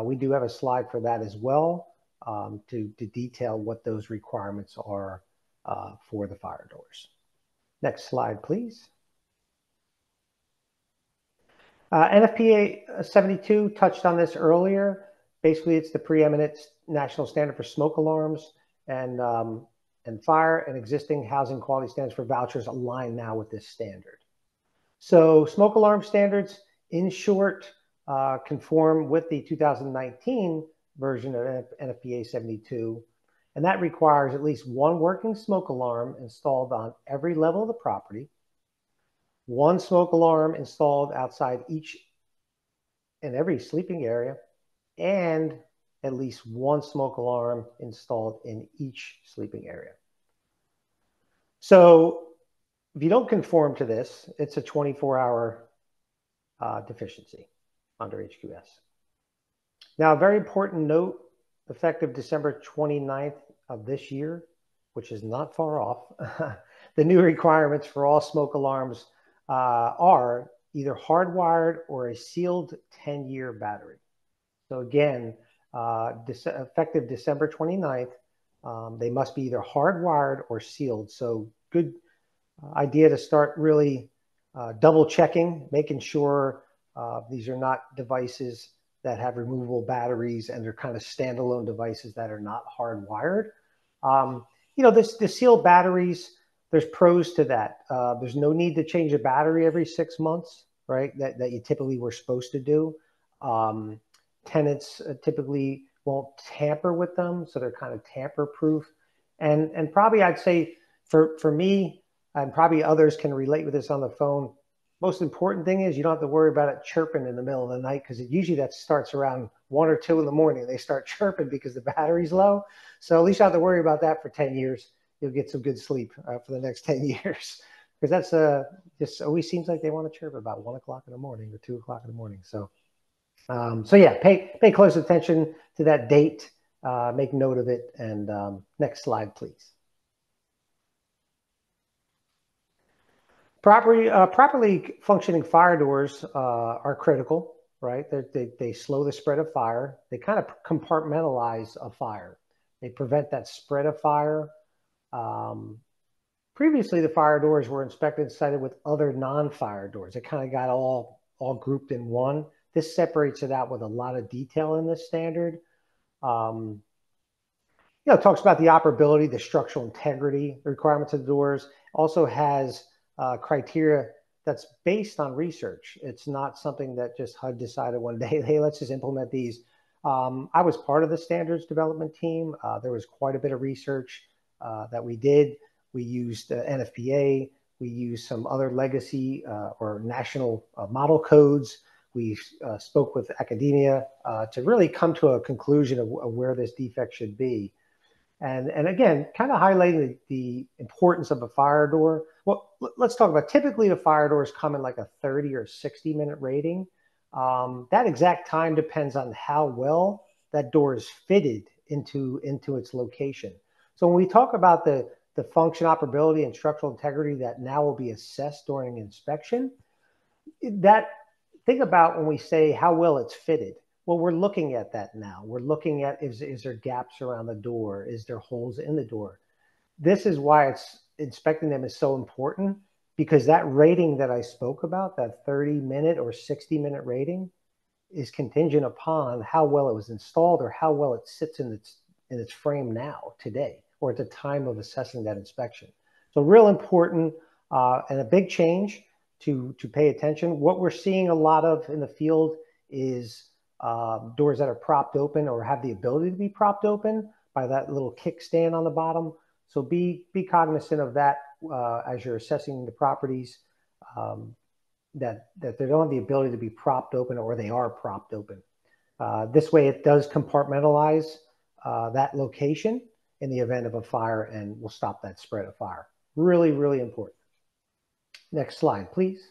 We do have a slide for that as well, to detail what those requirements are for the fire doors. Next slide, please. NFPA 72 touched on this earlier. Basically, it's the preeminent national standard for smoke alarms, and fire and existing housing quality standards for vouchers align now with this standard. So smoke alarm standards, in short, conform with the 2019 version of NFPA 72, and that requires at least one working smoke alarm installed on every level of the property, one smoke alarm installed outside each and every sleeping area, and at least one smoke alarm installed in each sleeping area. So if you don't conform to this, it's a 24-hour deficiency under HQS. Now, a very important note, effective December 29th of this year, which is not far off, the new requirements for all smoke alarms are either hardwired or a sealed 10-year battery. So again, effective December 29th, they must be either hardwired or sealed. So good idea to start really double checking, making sure these are not devices that have removable batteries, and they're kind of standalone devices that are not hardwired. The sealed batteries, there's pros to that. There's no need to change a battery every 6 months, right? That you typically were supposed to do. Tenants typically won't tamper with them, so they're kind of tamper-proof. And probably I'd say for me, and probably others can relate with this on the phone, most important thing is you don't have to worry about it chirping in the middle of the night, because usually that starts around 1 or 2 in the morning. They start chirping because the battery's low. So at least you don't have to worry about that for 10 years. You'll get some good sleep for the next 10 years. Because that's just always seems like they want to chirp about 1 o'clock in the morning or 2 o'clock in the morning. So yeah, pay close attention to that date, make note of it, and next slide, please. Properly functioning fire doors are critical, right? They slow the spread of fire. They kind of compartmentalize a fire. They prevent that spread of fire. Previously, the fire doors were inspected and cited with other non-fire doors. It kind of got all grouped in one. This separates it out with a lot of detail in this standard. It talks about the operability, the structural integrity, the requirements of the doors. Also has criteria that's based on research. It's not something that just HUD decided one day, hey, let's just implement these. I was part of the standards development team. There was quite a bit of research that we did. We used NFPA. We used some other legacy or national model codes. We spoke with academia to really come to a conclusion of where this defect should be. And again, kind of highlighting the importance of a fire door. Well, let's talk about, typically the fire doors come in like a 30 or 60-minute rating. That exact time depends on how well that door is fitted into its location. So when we talk about the function, operability, and structural integrity that now will be assessed during inspection, think about when we say how well it's fitted. Well, we're looking at that now. We're looking at, is there gaps around the door? Is there holes in the door? This is why inspecting them is so important, because that rating that I spoke about, that 30-minute or 60-minute rating, is contingent upon how well it was installed or how well it sits in its frame now, today, or at the time of assessing that inspection. So real important. And a big change to pay attention. What we're seeing a lot of in the field is doors that are propped open or have the ability to be propped open by that little kickstand on the bottom. So be cognizant of that as you're assessing the properties, that they don't have the ability to be propped open or they are propped open. This way it does compartmentalize that location in the event of a fire and will stop that spread of fire. Really, really important. Next slide, please.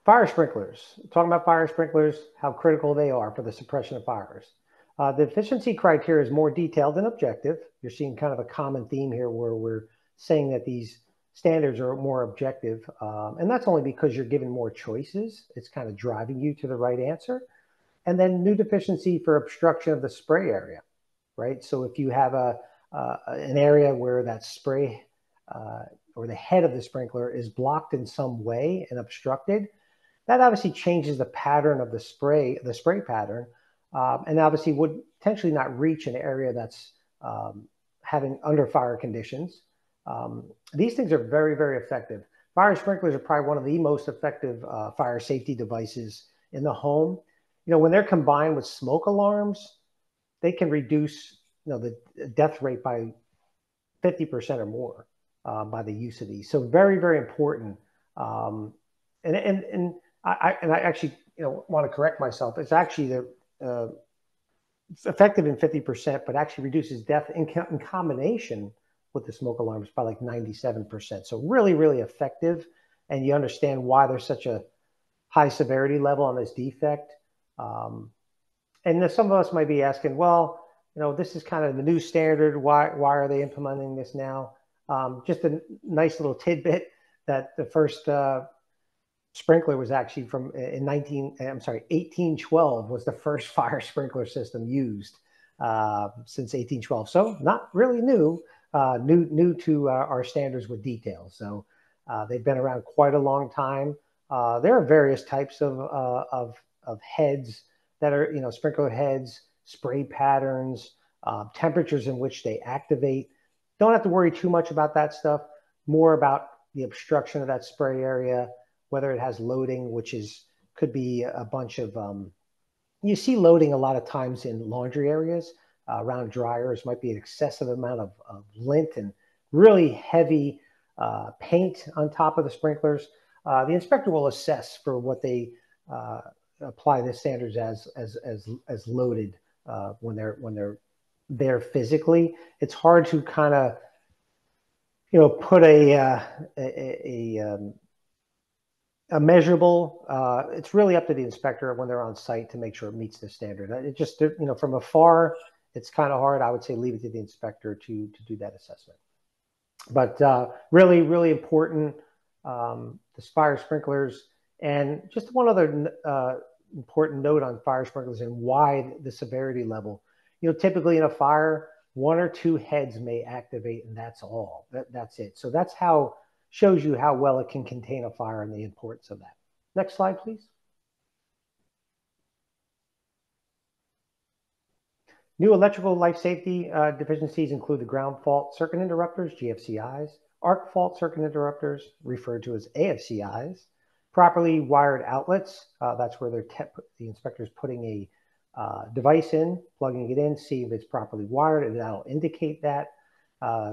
Fire sprinklers. Talking about fire sprinklers, how critical they are for the suppression of fires. The efficiency criteria is more detailed and objective. You're seeing kind of a common theme here where we're saying that these standards are more objective. And that's only because you're given more choices. It's kind of driving you to the right answer. And then new deficiency for obstruction of the spray area, right? So if you have an area where that spray or the head of the sprinkler is blocked in some way and obstructed, that obviously changes the pattern of the spray pattern, and obviously would potentially not reach an area that's having under fire conditions. These things are very, very effective. Fire sprinklers are probably one of the most effective fire safety devices in the home. You know, when they're combined with smoke alarms, they can reduce, you know, the death rate by 50% or more by the use of these. So very, very important. And I actually, you know, want to correct myself. It's actually it's effective in 50%, but actually reduces death in combination with the smoke alarms by like 97%. So really, really effective. And you understand why there's such a high severity level on this defect. And some of us might be asking, well, you know, this is kind of the new standard. Why are they implementing this now? Just a nice little tidbit that the first sprinkler was actually from 1812 was the first fire sprinkler system used since 1812. So not really new, new to our standards with details. So they've been around quite a long time. There are various types of heads that are, you know, sprinkler heads, spray patterns, temperatures in which they activate. Don't have to worry too much about that stuff. More about the obstruction of that spray area, whether it has loading, which could be a bunch of, you see loading a lot of times in laundry areas around dryers, might be an excessive amount of lint and really heavy paint on top of the sprinklers. The inspector will assess for what they apply the standards as loaded when they're there physically. It's hard to kind of, you know, put a measurable. It's really up to the inspector when they're on site to make sure it meets the standard. It just, you know, from afar, it's kind of hard. I would say leave it to the inspector to do that assessment. But really, really important, the fire sprinklers. And just one other important note on fire sprinklers and why the severity level. You know, typically in a fire, one or two heads may activate, and that's all. That's it. So that's how, shows you how well it can contain a fire and the importance of that. Next slide, please. New electrical life safety deficiencies include the ground fault circuit interrupters, GFCIs, arc fault circuit interrupters, referred to as AFCIs, properly wired outlets. That's where the inspector is putting a device in, plugging it in, see if it's properly wired, and that'll indicate that,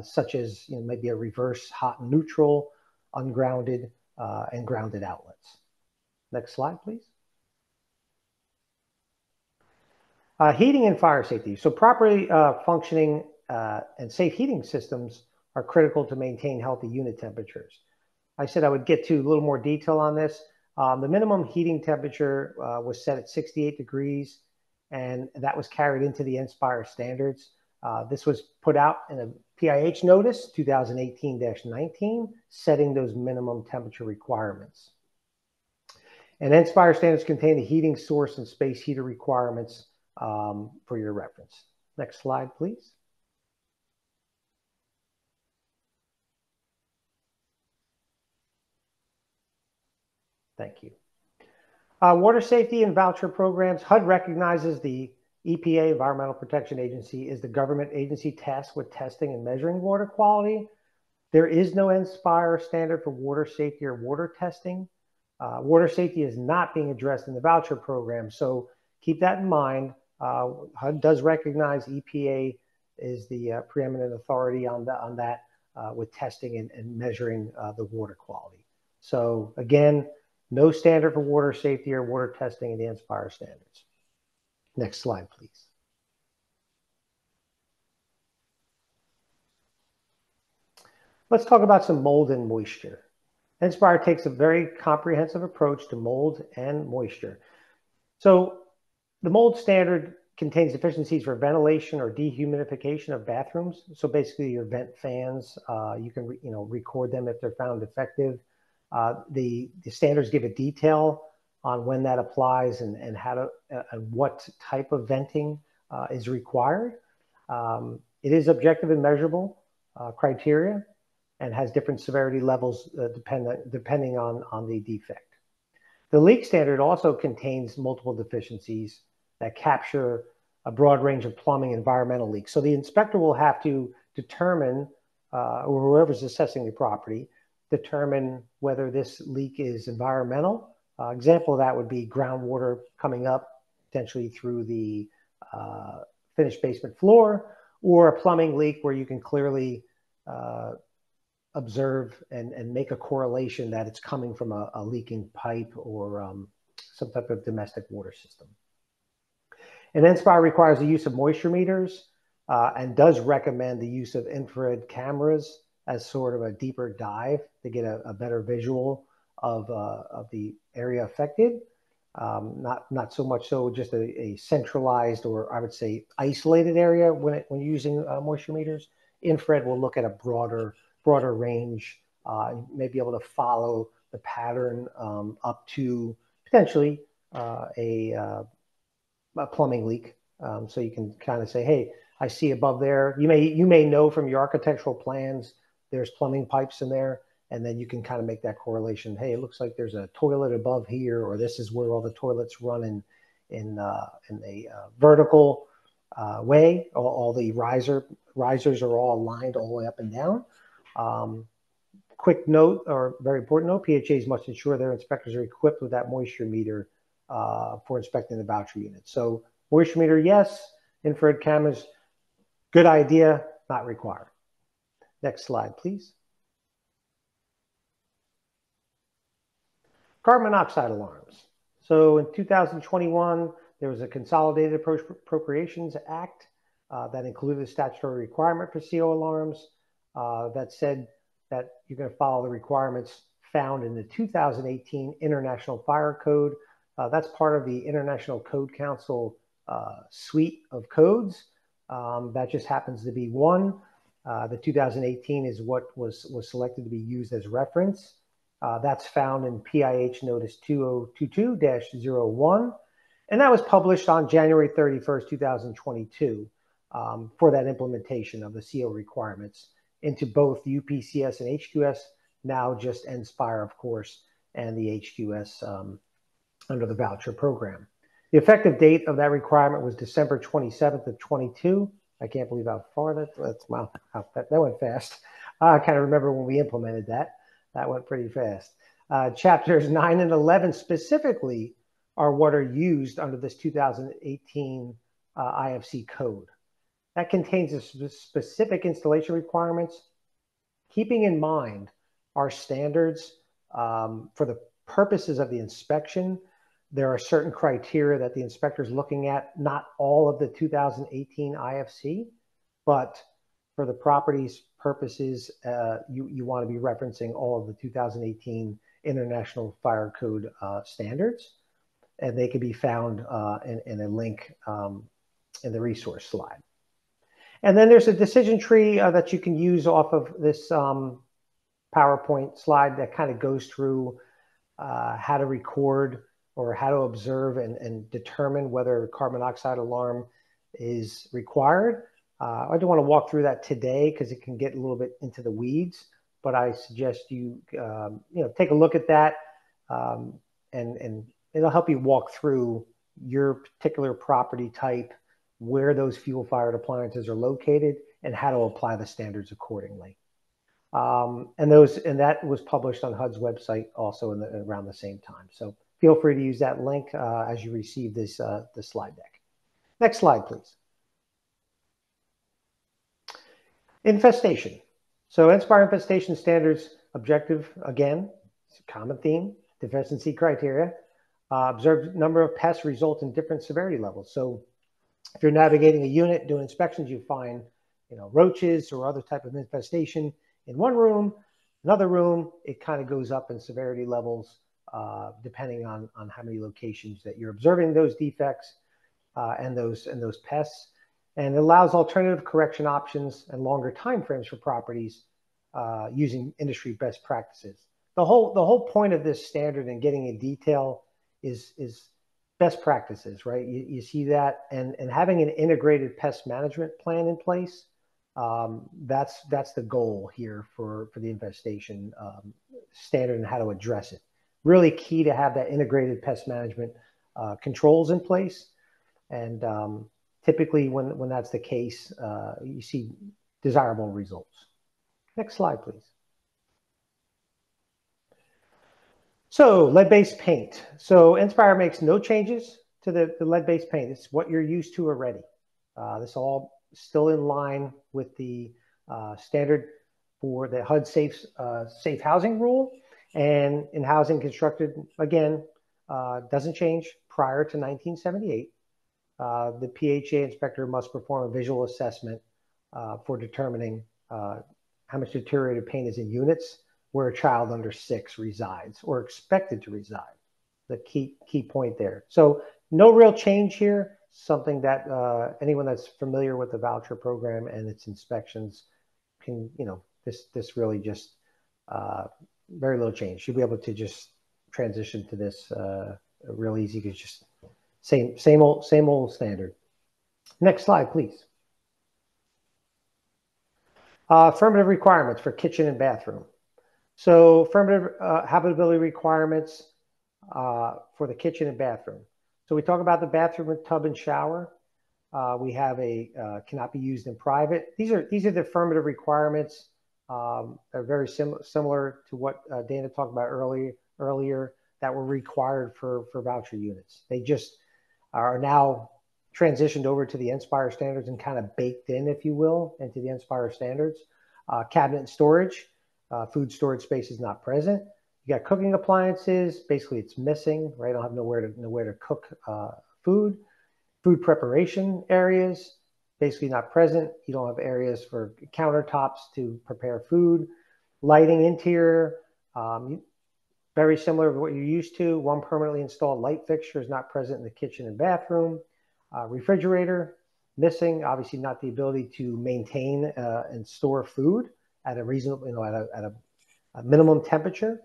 such as, you know, maybe a reverse hot and neutral, ungrounded, and grounded outlets. Next slide, please. Heating and fire safety. So properly functioning and safe heating systems are critical to maintain healthy unit temperatures. I said I would get to a little more detail on this. The minimum heating temperature was set at 68 degrees, and that was carried into the NSPIRE standards. This was put out in a PIH notice, 2018-19, setting those minimum temperature requirements. And NSPIRE standards contain the heating source and space heater requirements for your reference. Next slide, please. Thank you. Water safety and voucher programs. HUD recognizes the EPA, Environmental Protection Agency, is the government agency tasked with testing and measuring water quality. There is no NSPIRE standard for water safety or water testing. Water safety is not being addressed in the voucher program, so keep that in mind. HUD does recognize EPA is the preeminent authority on that with testing and measuring the water quality. So again, no standard for water safety or water testing in the NSPIRE standards. Next slide, please. Let's talk about some mold and moisture. NSPIRE takes a very comprehensive approach to mold and moisture. So the mold standard contains deficiencies for ventilation or dehumidification of bathrooms. So basically your vent fans, you can record them if they're found defective. The standards give a detail on when that applies and how to and what type of venting is required. It is objective and measurable criteria and has different severity levels depending on the defect. The leak standard also contains multiple deficiencies that capture a broad range of plumbing and environmental leaks. So the inspector will have to determine, or whoever's assessing the property, determine whether this leak is environmental. Example of that would be groundwater coming up potentially through the finished basement floor, or a plumbing leak where you can clearly observe and make a correlation that it's coming from a leaking pipe or some type of domestic water system. And NSPIRE requires the use of moisture meters and does recommend the use of infrared cameras as sort of a deeper dive to get a better visual of the area affected. Not so much so just a centralized, or I would say isolated area when you're using moisture meters. Infrared will look at a broader range, may be able to follow the pattern up to potentially a plumbing leak. So you can kind of say, hey, I see above there. You may know from your architectural plans there's plumbing pipes in there, and then you can kind of make that correlation. Hey, it looks like there's a toilet above here, or this is where all the toilets run in a vertical way. All the risers are all aligned all the way up and down. Quick note, or very important note, PHAs must ensure their inspectors are equipped with that moisture meter for inspecting the voucher unit. So moisture meter, yes. Infrared cameras, good idea, not required. Next slide, please. Carbon monoxide alarms. So in 2021, there was a Consolidated Appropriations Act that included a statutory requirement for CO alarms that said that you're going to follow the requirements found in the 2018 International Fire Code. That's part of the International Code Council suite of codes. That just happens to be one. The 2018 is what was selected to be used as reference. That's found in PIH Notice 2022-01. And that was published on January 31st, 2022 for that implementation of the CO requirements into both UPCS and HQS, now just NSPIRE, of course, and the HQS under the voucher program. The effective date of that requirement was December 27th of 22. I can't believe how far wow, that went fast. I kind of remember when we implemented that. That went pretty fast. Chapters 9 and 11 specifically are what are used under this 2018 IFC code. That contains the specific installation requirements, keeping in mind our standards for the purposes of the inspection. There are certain criteria that the inspector is looking at, not all of the 2018 IFC, but for the property's purposes, you want to be referencing all of the 2018 International Fire Code standards, and they can be found in a link in the resource slide. And then there's a decision tree that you can use off of this PowerPoint slide that kind of goes through how to record or how to observe and determine whether a carbon monoxide alarm is required. I don't want to walk through that today because it can get a little bit into the weeds, but I suggest you take a look at that and it'll help you walk through your particular property type where those fuel-fired appliances are located, and how to apply the standards accordingly. And that was published on HUD's website also around the same time. So feel free to use that link as you receive this slide deck. Next slide, please. Infestation. So NSPIRE infestation standards objective, again, it's a common theme, deficiency criteria. Observed number of pests result in different severity levels. So if you're navigating a unit, doing inspections, you find roaches or other type of infestation in one room. Another room, it kind of goes up in severity levels depending on how many locations that you're observing those defects and those pests. And it allows alternative correction options and longer timeframes for properties using industry best practices. The whole point of this standard and getting in detail is best practices, right? You see that, and having an integrated pest management plan in place. That's the goal here for the infestation standard and how to address it. Really key to have that integrated pest management controls in place. And typically when that's the case, you see desirable results. Next slide, please. So lead-based paint. So NSPIRE makes no changes to the lead-based paint. It's what you're used to already. This all still in line with the standard for the HUD safe housing rule. And in housing constructed, again, doesn't change prior to 1978. The PHA inspector must perform a visual assessment for determining how much deteriorated paint is in units where a child under 6 resides or expected to reside. The key point there. So no real change here. Something that anyone that's familiar with the voucher program and its inspections can, this really just very little change. You'll be able to just transition to this real easy because just same old standard. Next slide, please. Affirmative requirements for kitchen and bathroom. So affirmative habitability requirements for the kitchen and bathroom. So we talk about the bathroom with tub and shower. We have cannot be used in private. These are the affirmative requirements. They're very similar to what Dana talked about earlier that were required for voucher units. They just are now transitioned over to the NSPIRE standards and kind of baked in, if you will, into the NSPIRE standards. Cabinet and storage, food storage space is not present. You got cooking appliances, basically it's missing, right? I don't have nowhere to cook food. Food preparation areas, basically not present. You don't have areas for countertops to prepare food. Lighting interior, very similar to what you're used to. One permanently installed light fixture is not present in the kitchen and bathroom. Refrigerator, missing, obviously not the ability to maintain and store food at a reasonable, at a minimum temperature.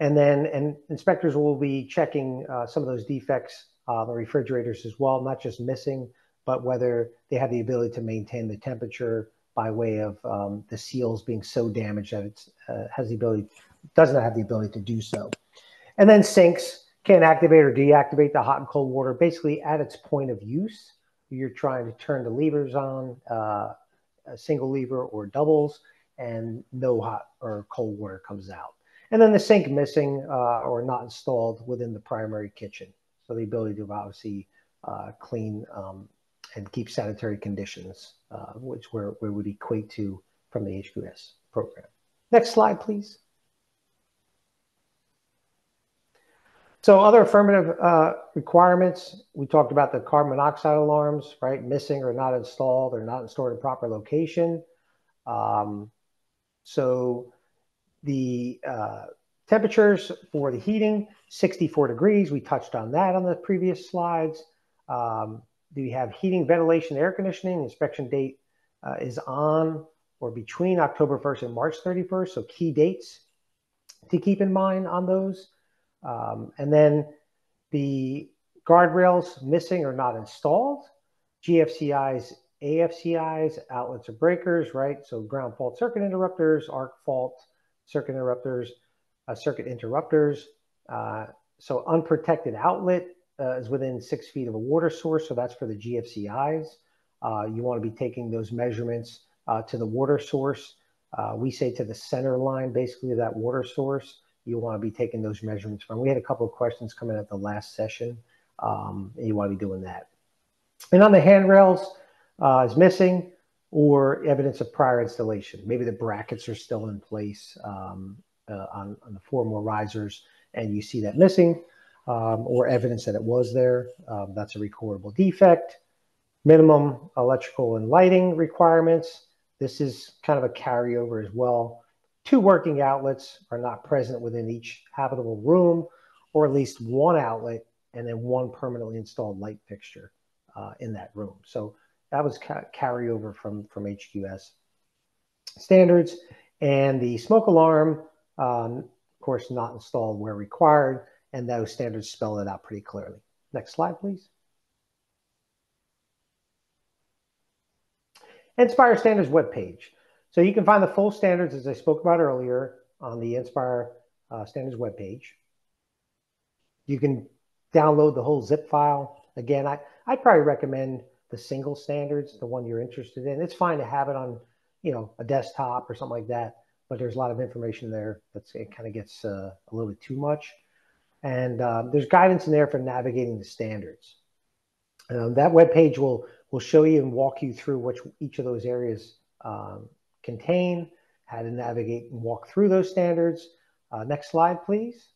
And inspectors will be checking some of those defects, the refrigerators as well, not just missing, but whether they have the ability to maintain the temperature by way of the seals being so damaged that it doesn't have the ability to do so. And then sinks can activate or deactivate the hot and cold water basically at its point of use. You're trying to turn the levers on, a single lever or doubles, and no hot or cold water comes out. And then the sink missing or not installed within the primary kitchen. So the ability to obviously clean and keep sanitary conditions, which we would equate to from the HQS program. Next slide, please. So other affirmative requirements, we talked about the carbon monoxide alarms, right? Missing or not installed or not stored in proper location. So the temperatures for the heating, 64 degrees. We touched on that on the previous slides. Do you have heating, ventilation, air conditioning? Inspection date is on or between October 1st and March 31st. So key dates to keep in mind on those. And then the guardrails missing or not installed, GFCIs, AFCIs, outlets or breakers, right? So ground fault circuit interrupters, arc fault circuit interrupters, so unprotected outlet, is within 6 feet of a water source, so that's for the GFCIs. You want to be taking those measurements to the water source. We say to the center line, basically, of that water source, you want to be taking those measurements from. We had a couple of questions come in at the last session, and you want to be doing that. And on the handrails is missing, or evidence of prior installation. Maybe the brackets are still in place on the 4 more risers, and you see that missing, or evidence that it was there. That's a recordable defect. Minimum electrical and lighting requirements. This is kind of a carryover as well. 2 working outlets are not present within each habitable room, or at least 1 outlet and then 1 permanently installed light fixture in that room. So that was carryover from HQS standards. And the smoke alarm, of course, not installed where required, and those standards spell it out pretty clearly. Next slide, please. NSPIRE standards webpage. So you can find the full standards, as I spoke about earlier, on the NSPIRE standards webpage. You can download the whole zip file. Again, I'd probably recommend the single standards, the one you're interested in. It's fine to have it on, a desktop or something like that, but there's a lot of information there it kind of gets a little bit too much. And there's guidance in there for navigating the standards. That webpage will show you and walk you through which each of those areas contain, how to navigate and walk through those standards. Next slide, please.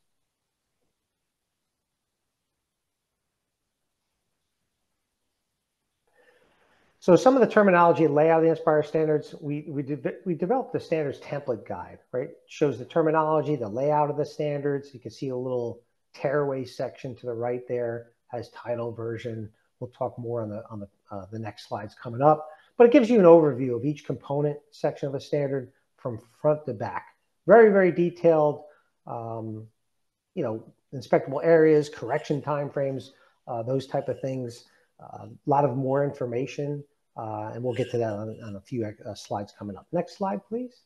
So some of the terminology and layout of the NSPIRE standards, we developed the standards template guide, right? It shows the terminology, the layout of the standards. You can see a little tearaway section to the right there, has title, version. We'll talk more on the next slides coming up, but it gives you an overview of each component section of a standard from front to back. Very, very detailed, inspectable areas, correction timeframes, those type of things. A lot of more information, and we'll get to that on a few slides coming up. Next slide, please.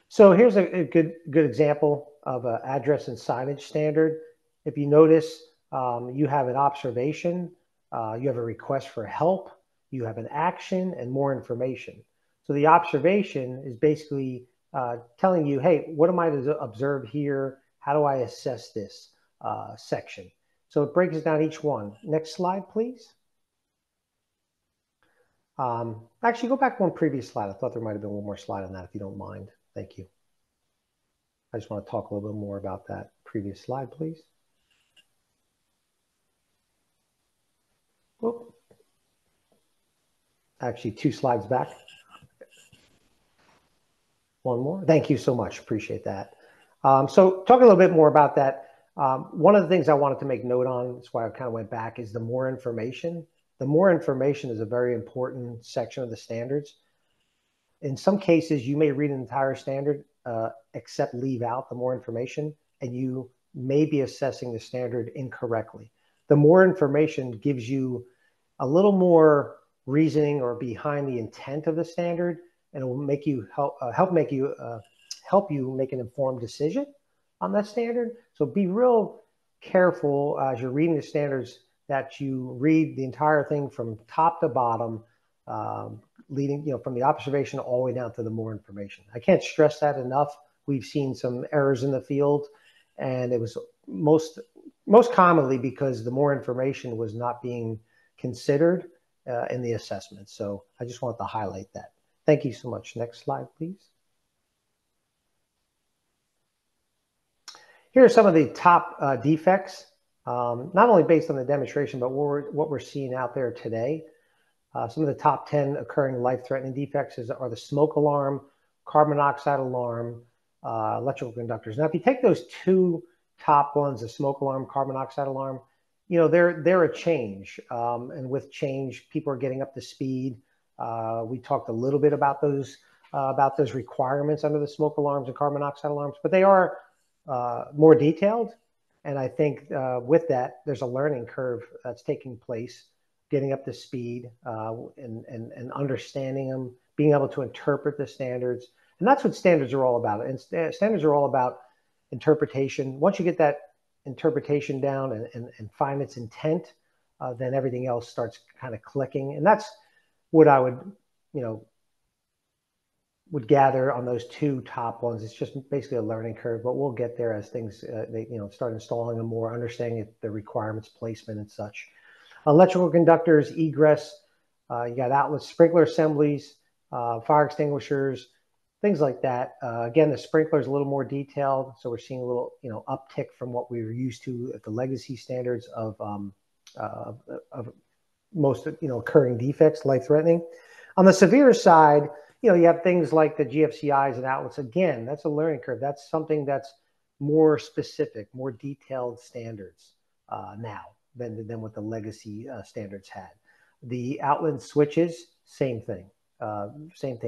So here's a good example of an address and signage standard. If you notice, you have an observation, you have a request for help, you have an action, and more information. So the observation is basically telling you, hey, what am I to observe here? How do I assess this section? So it breaks down each one. Next slide, please. Actually, go back one previous slide. I thought there might have been one more slide on that, if you don't mind. Thank you. I just want to talk a little bit more about that previous slide, please. Whoop. Actually, 2 slides back. One more. Thank you so much. Appreciate that. So talking a little bit more about that. One of the things I wanted to make note on, that's why I kind of went back, is the more information. The more information is a very important section of the standards. In some cases, you may read an entire standard, except leave out the more information, and you may be assessing the standard incorrectly. The more information gives you a little more reasoning or behind the intent of the standard, and it will make you help you make an informed decision on that standard. So be real careful as you're reading the standards that you read the entire thing from top to bottom, leading, from the observation all the way down to the more information. I can't stress that enough. We've seen some errors in the field, and it was most commonly because the more information was not being considered in the assessment. So I just want to highlight that. Thank you so much. Next slide, please. Here are some of the top defects, not only based on the demonstration, but what we're seeing out there today. Some of the top 10 occurring life-threatening defects are the smoke alarm, carbon monoxide alarm, electrical conductors. Now, if you take those 2 top ones, the smoke alarm, carbon monoxide alarm, they're a change. And with change, people are getting up to speed. We talked a little bit about those requirements under the smoke alarms and carbon monoxide alarms, but they are more detailed. And I think with that, there's a learning curve that's taking place, getting up to speed and understanding them, being able to interpret the standards. And that's what standards are all about. And standards are all about interpretation. Once you get that interpretation down and find its intent, then everything else starts kind of clicking. And that's what I would, would gather on those two top ones. It's just basically a learning curve, but we'll get there as things, they start installing them more, understanding the requirements, placement and such. Electrical conductors, egress, you got outlets, sprinkler assemblies, fire extinguishers, things like that. Again, the sprinkler is a little more detailed, so we're seeing a little, uptick from what we were used to at the legacy standards of most, occurring defects, life-threatening. On the severe side, you have things like the GFCIs and outlets. Again, that's a learning curve. That's something that's more specific, more detailed standards now than what the legacy standards had. The outlet switches, same thing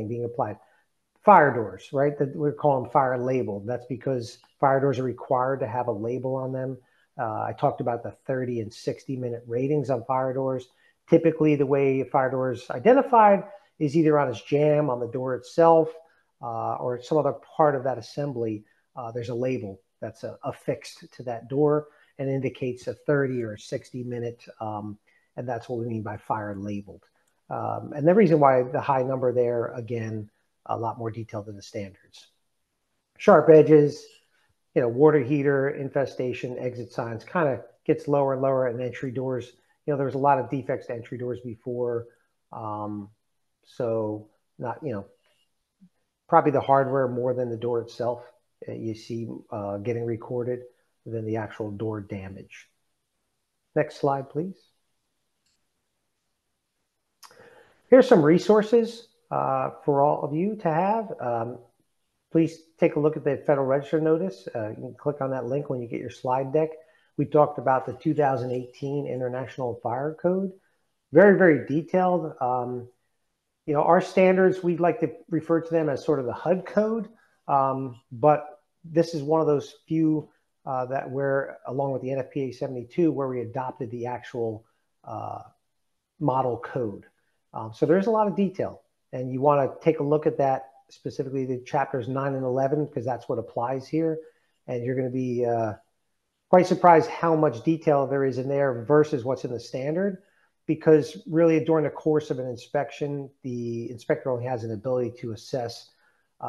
being applied. Fire doors, right? That we're calling fire labeled. That's because fire doors are required to have a label on them. I talked about the 30 and 60-minute ratings on fire doors. Typically, the way a fire door is identified is either on its jamb, on the door itself, or some other part of that assembly. There's a label that's affixed to that door and indicates a 30 or 60-minute, and that's what we mean by fire labeled. And the reason why the high number there, again, a lot more detailed than the standards. Sharp edges, water heater, infestation, exit signs, kind of gets lower and lower, and entry doors. There was a lot of defects to entry doors before. So not, probably the hardware more than the door itself you see getting recorded than the actual door damage. Next slide, please. Here's some resources for all of you to have. Please take a look at the Federal Register notice. You can click on that link when you get your slide deck. We talked about the 2018 International Fire Code. Very, very detailed. Our standards, we'd like to refer to them as sort of the HUD code, but this is one of those few that where, along with the NFPA 72, where we adopted the actual model code. So there's a lot of detail, and you want to take a look at that, specifically the chapters 9 and 11, because that's what applies here. And you're going to be quite surprised how much detail there is in there versus what's in the standard, because really during the course of an inspection, the inspector only has an ability to assess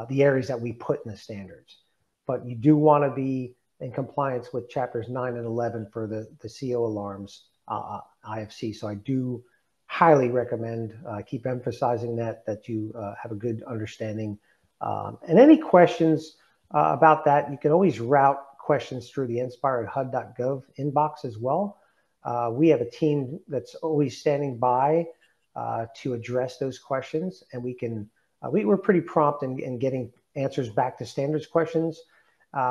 the areas that we put in the standards. But you do want to be in compliance with chapters 9 and 11 for the CO alarms IFC. So I do highly recommend, keep emphasizing that you have a good understanding. And any questions about that, you can always route questions through the NSPIRE@HUD.gov inbox as well. We have a team that's always standing by to address those questions, and we're pretty prompt in getting answers back to standards questions.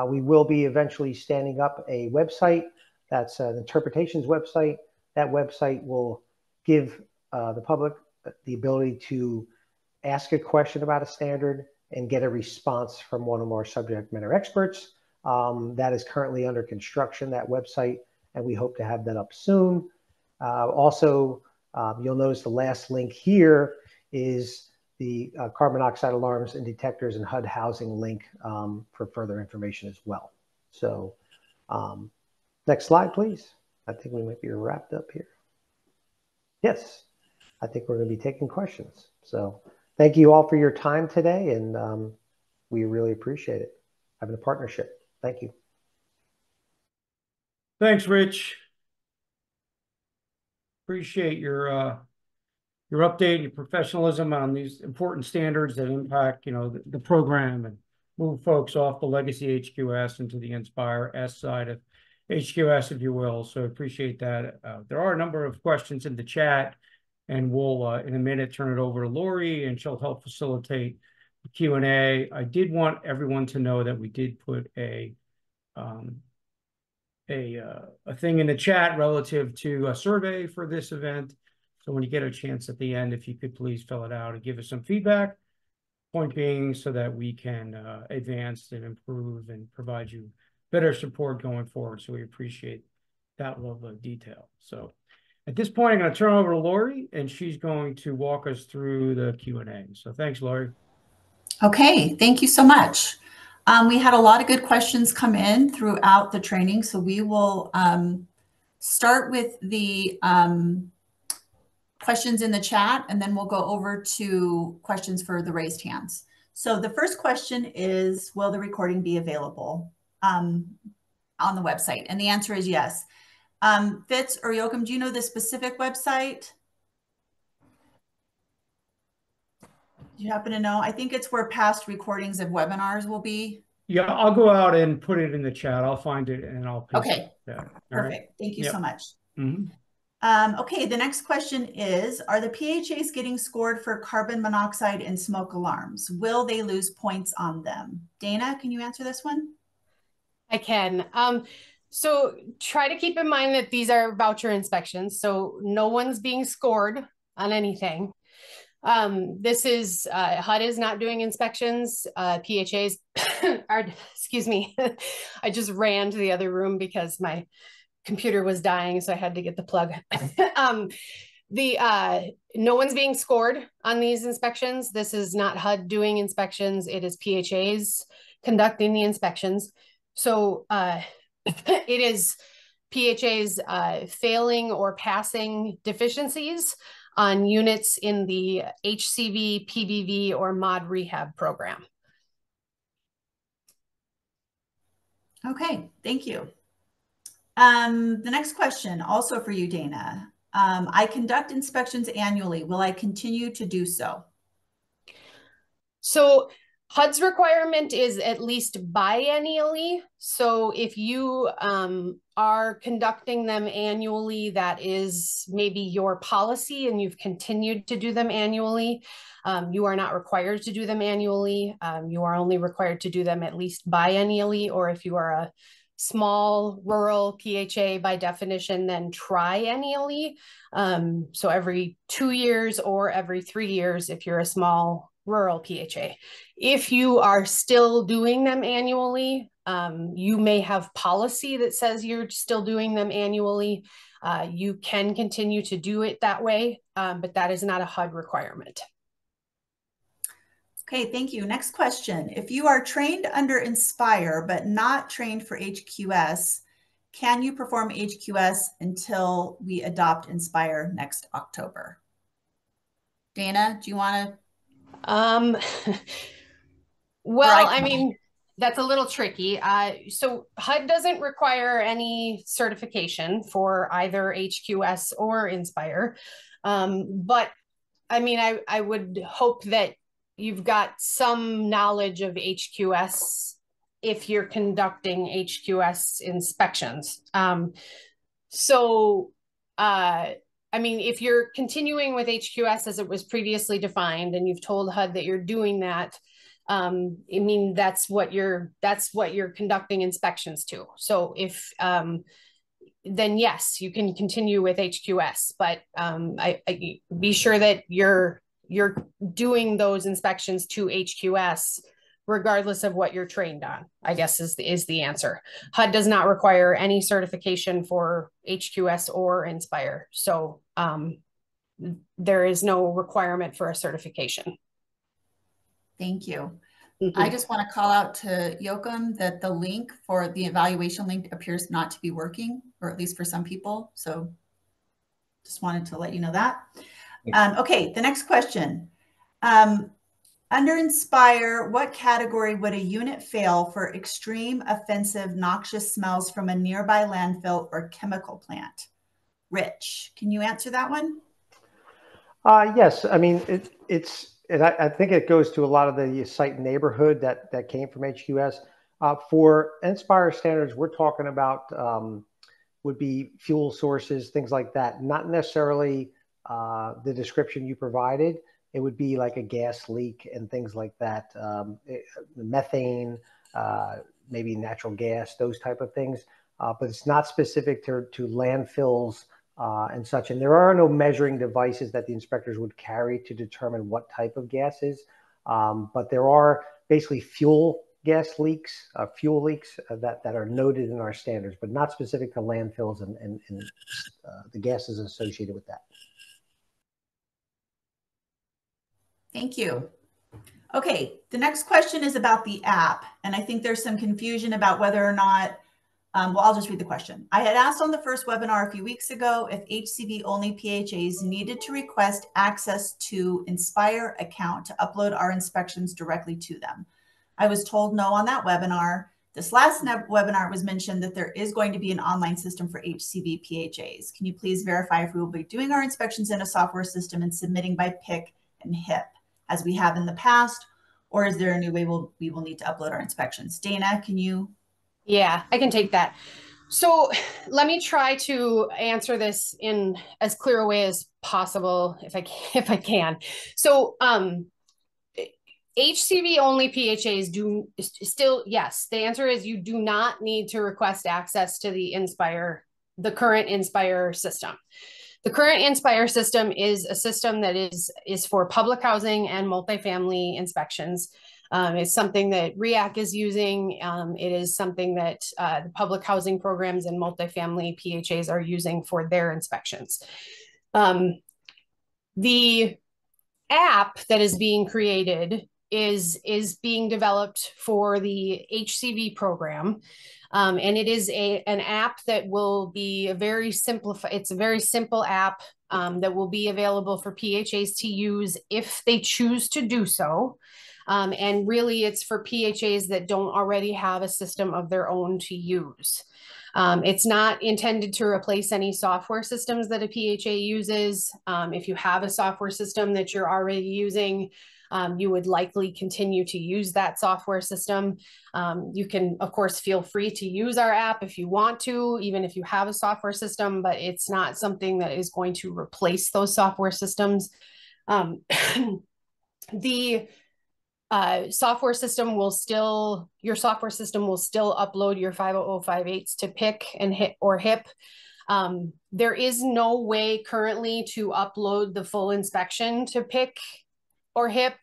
We will be eventually standing up a website that's an interpretations website. That website will give the public the ability to ask a question about a standard and get a response from one of our subject matter experts. That is currently under construction, that website, and we hope to have that up soon. Also, you'll notice the last link here is the carbon monoxide alarms and detectors and HUD housing link for further information as well. So next slide, please. I think we might be wrapped up here. Yes, I think we're going to be taking questions. So thank you all for your time today, and we really appreciate it, having a partnership. Thank you. Thanks, Rich. Appreciate your update, your professionalism on these important standards that impact, the program and move folks off the legacy HQS into the NSPIRE S side of HQS, if you will. So appreciate that. There are a number of questions in the chat, and we'll, in a minute, turn it over to Lori, and she'll help facilitate the Q&A. I did want everyone to know that we did put a thing in the chat relative to a survey for this event. So when you get a chance at the end, if you could please fill it out and give us some feedback. Point being so that we can advance and improve and provide you better support going forward. So we appreciate that level of detail. So at this point, I'm going to turn over to Lori, and she's going to walk us through the Q&A. So thanks, Lori. Okay, thank you so much. We had a lot of good questions come in throughout the training, so we will start with the questions in the chat, and then we'll go over to questions for the raised hands. So the first question is, will the recording be available on the website? And the answer is yes. Fitz or Joachim, do you know the specific website? Do you happen to know? I think it's where past recordings of webinars will be. Yeah, I'll go out and put it in the chat. I'll find it and I'll paste Okay. it. Yeah. Perfect. Right. Thank you so much. Mm-hmm. Okay, the next question is, are the PHAs getting scored for carbon monoxide and smoke alarms? Will they lose points on them? Dana, can you answer this one? I can. So try to keep in mind that these are voucher inspections, so no one's being scored on anything. This is HUD is not doing inspections. PHAs are, excuse me, I just ran to the other room because my computer was dying, so I had to get the plug. No one's being scored on these inspections. This is not HUD doing inspections. It is PHAs conducting the inspections. So it is PHAs failing or passing deficiencies on units in the HCV, PVV, or mod rehab program. Okay, thank you. The next question, also for you, Dana. I conduct inspections annually. Will I continue to do so? So HUD's requirement is at least biennially. So if you are conducting them annually, that is maybe your policy and you've continued to do them annually. You are not required to do them annually. You are only required to do them at least biennially, or if you are a small rural PHA by definition, then triennially. So every 2 years or every 3 years if you're a small rural PHA. If you are still doing them annually, you may have policy that says you're still doing them annually. You can continue to do it that way, but that is not a HUD requirement. Okay, thank you. Next question. If you are trained under NSPIRE but not trained for HQS, can you perform HQS until we adopt NSPIRE next October? Dana, do you want to? Well, I mean, that's a little tricky. So HUD doesn't require any certification for either HQS or NSPIRE. But I mean, I would hope that you've got some knowledge of HQS if you're conducting HQS inspections. I mean, if you're continuing with HQS as it was previously defined and you've told HUD that you're doing that, I mean, that's what you're conducting inspections to. So if then yes, you can continue with HQS, but I be sure that you're doing those inspections to HQS regardless of what you're trained on, I guess is the answer. HUD does not require any certification for HQS or NSPIRE. So there is no requirement for a certification. Thank you. I just want to call out to Joachim that the link for the evaluation link appears not to be working, or at least for some people. So just wanted to let you know that. Okay, the next question. Under NSPIRE, what category would a unit fail for extreme, offensive, noxious smells from a nearby landfill or chemical plant? Rich, can you answer that one? Yes, I mean, I think it goes to a lot of the site neighborhood that came from HQS. For NSPIRE standards, we're talking about would be fuel sources, things like that, not necessarily the description you provided. It would be like a gas leak and things like that, methane, maybe natural gas, those type of things. But it's not specific to landfills and such. And there are no measuring devices that the inspectors would carry to determine what type of gases. But there are basically fuel leaks that are noted in our standards, but not specific to landfills and the gases associated with that. Thank you. Okay, the next question is about the app. And I think there's some confusion about whether or not, well, I'll just read the question. I had asked on the first webinar a few weeks ago if HCV only PHAs needed to request access to NSPIRE account to upload our inspections directly to them. I was told no on that webinar. This last webinar was mentioned that there is going to be an online system for HCV PHAs. Can you please verify if we will be doing our inspections in a software system and submitting by PIC and HIP as we have in the past, or is there a new way we will need to upload our inspections? Dana, can you? Yeah, I can take that. So let me try to answer this in as clear a way as possible if I can. So HCV only PHAs do still, yes, the answer is you do not need to request access to the current NSPIRE system. The current NSPIRE system is a system that is for public housing and multifamily inspections. It's something that REAC is using. It is something that the public housing programs and multifamily PHAs are using for their inspections. The app that is being created is being developed for the HCV program. And it is an app that will be a very simple app that will be available for PHAs to use if they choose to do so. And really it's for PHAs that don't already have a system of their own to use. It's not intended to replace any software systems that a PHA uses. If you have a software system that you're already using, you would likely continue to use that software system. You can, of course, feel free to use our app if you want to, even if you have a software system, but it's not something that is going to replace those software systems. The software system will still upload your 50058s to PIC and HIP. There is no way currently to upload the full inspection to PIC or HIP.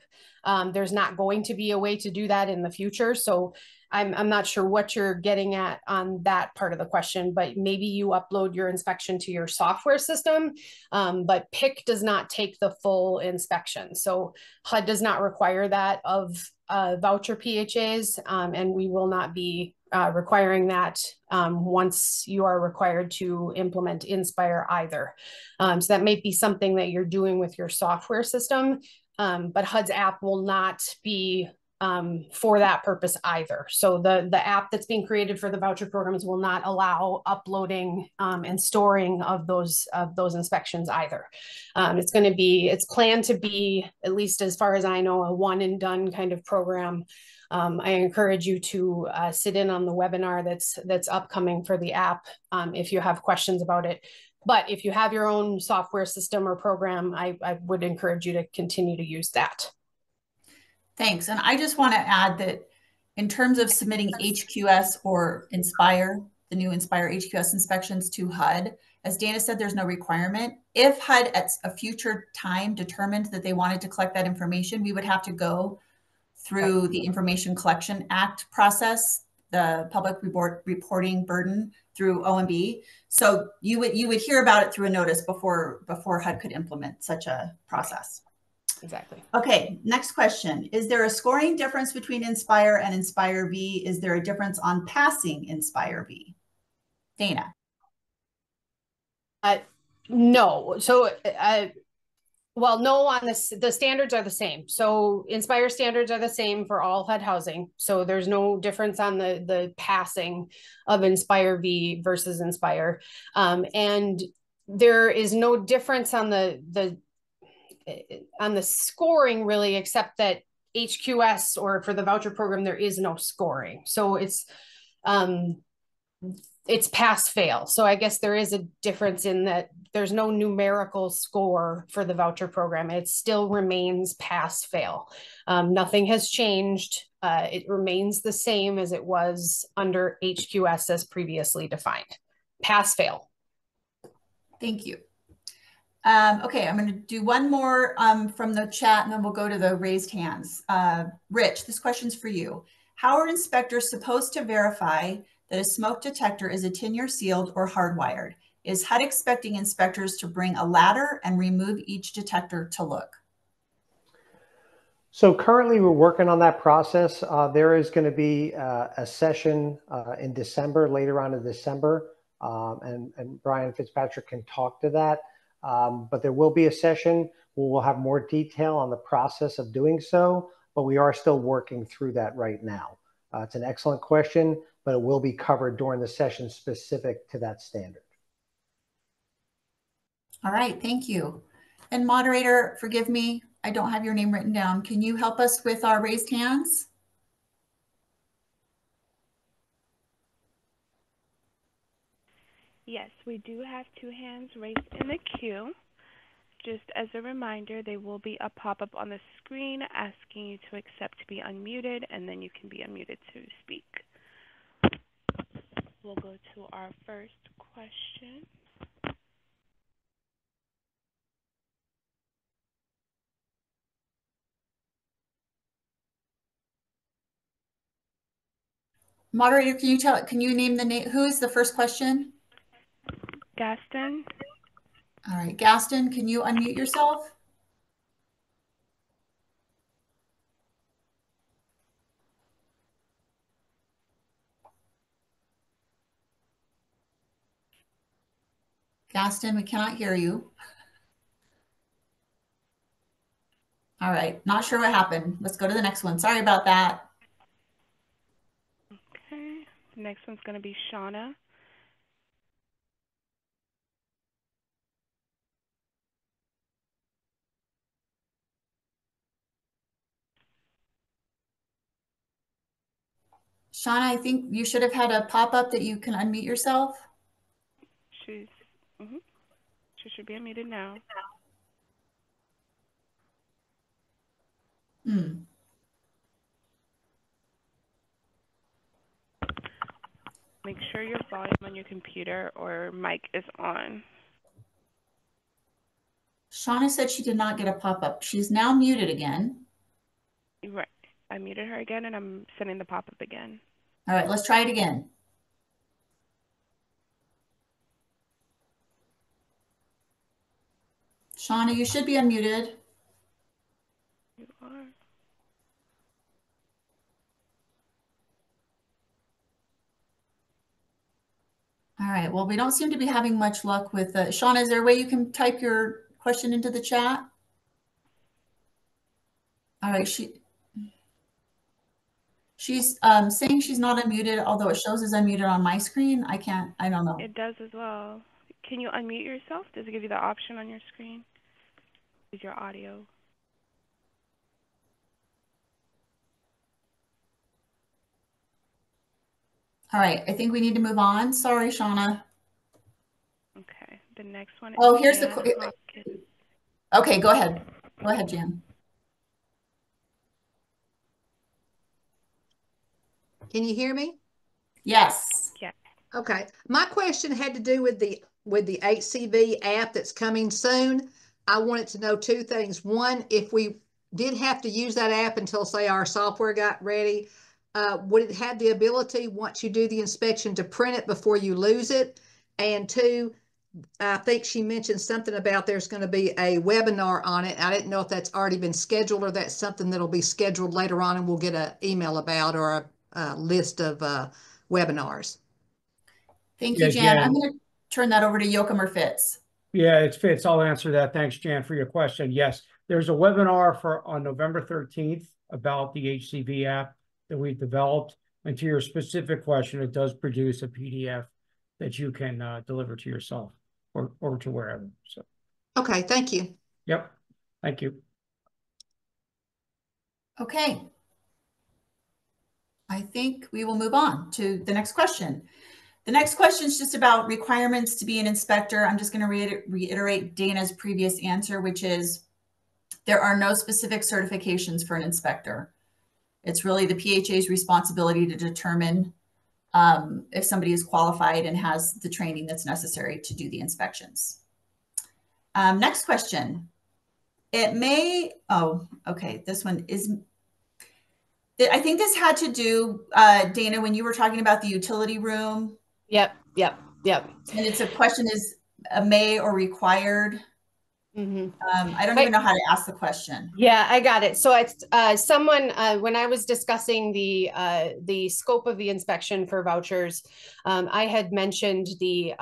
There's not going to be a way to do that in the future. So I'm not sure what you're getting at on that part of the question, but maybe you upload your inspection to your software system, but PIC does not take the full inspection. So HUD does not require that of voucher PHAs, and we will not be requiring that once you are required to implement NSPIRE either. So that may be something that you're doing with your software system, but HUD's app will not be for that purpose either. So the app that's being created for the voucher programs will not allow uploading and storing of those inspections either. It's planned to be, at least as far as I know, a one and done kind of program. I encourage you to sit in on the webinar that's upcoming for the app if you have questions about it. But if you have your own software system or program, I would encourage you to continue to use that. Thanks. And I just want to add that in terms of submitting HQS or NSPIRE, the new NSPIRE HQS inspections to HUD, as Dana said, there's no requirement. If HUD at a future time determined that they wanted to collect that information, we would have to go through the Information Collection Act process, the public reporting burden through OMB. So you would hear about it through a notice before HUD could implement such a process. Exactly. Okay, next question. Is there a scoring difference between NSPIRE and NSPIRE V? Is there a difference on passing NSPIRE V? Dana. No. So, well, no, on this, the standards are the same. So NSPIRE standards are the same for all HUD housing. So there's no difference on the passing of NSPIRE V versus NSPIRE. And there is no difference on the scoring really, except that HQS or for the voucher program, there is no scoring. So it's pass fail. So I guess there is a difference in that there's no numerical score for the voucher program. It still remains pass fail. Nothing has changed. It remains the same as it was under HQS as previously defined. Pass fail. Thank you. Okay, I'm going to do one more from the chat and then we'll go to the raised hands. Rich, this question's for you. How are inspectors supposed to verify that a smoke detector is a 10-year sealed or hardwired? Is HUD expecting inspectors to bring a ladder and remove each detector to look? So currently we're working on that process. There is going to be a session in December, later on in December, and Brian Fitzpatrick can talk to that. But there will be a session where we'll have more detail on the process of doing so, but we are still working through that right now. It's an excellent question, but it will be covered during the session specific to that standard. All right, thank you. And moderator, forgive me, I don't have your name written down. Can you help us with our raised hands? Yes, we do have 2 hands raised in the queue. Just as a reminder, there will be a pop-up on the screen asking you to accept to be unmuted, and then you can be unmuted to speak. We'll go to our first question. Moderator, can you name the name? Who is the first question? Gaston? All right, Gaston, can you unmute yourself? Gaston, we cannot hear you. All right, not sure what happened. Let's go to the next one. Sorry about that. Okay, the next one's going to be Shauna. Shauna, I think you should have had a pop-up that you can unmute yourself. She should be unmuted now. Make sure your volume on your computer or mic is on. Shauna said she did not get a pop-up. She's now muted again. Right. I muted her again, and I'm sending the pop-up again. All right, let's try it again. Shauna, you should be unmuted. You are. All right, well, we don't seem to be having much luck with Shauna, is there a way you can type your question into the chat? All right, she's saying she's not unmuted, although it shows as unmuted on my screen. I don't know. It does as well. Can you unmute yourself? Does it give you the option on your screen? Is your audio? All right, I think we need to move on. Sorry, Shauna. Okay, the next one is here's Jan the Hopkins. Okay, go ahead. Go ahead, Jan. Can you hear me? Yes. Yeah. Okay. My question had to do with the HCV app that's coming soon. I wanted to know 2 things. One, if we did have to use that app until, say, our software got ready, would it have the ability, once you do the inspection, to print it before you lose it? And 2, I think she mentioned something about there's going to be a webinar on it. I didn't know if that's already been scheduled or that's something that'll be scheduled later on and we'll get an email about, or a list of webinars. Thank Yeah, you, Jan. Jan. I'm going to turn that over to Joachim or Fitz. Yeah, it's Fitz. I'll answer that. Thanks, Jan, for your question. Yes, there's a webinar on November 13th about the HCV app that we've developed. And to your specific question, it does produce a PDF that you can deliver to yourself or to wherever. So. Okay, thank you. Yep, thank you. Okay. I think we will move on to the next question. The next question is just about requirements to be an inspector. I'm just going to reiterate Dana's previous answer, which is there are no specific certifications for an inspector. It's really the PHA's responsibility to determine if somebody is qualified and has the training that's necessary to do the inspections. Next question. It may, okay, this one is, I think this had to do, Dana, when you were talking about the utility room. Yep. And it's a question is a may or required. I don't even know how to ask the question. Yeah, I got it. So it's someone when I was discussing the scope of the inspection for vouchers, I had mentioned the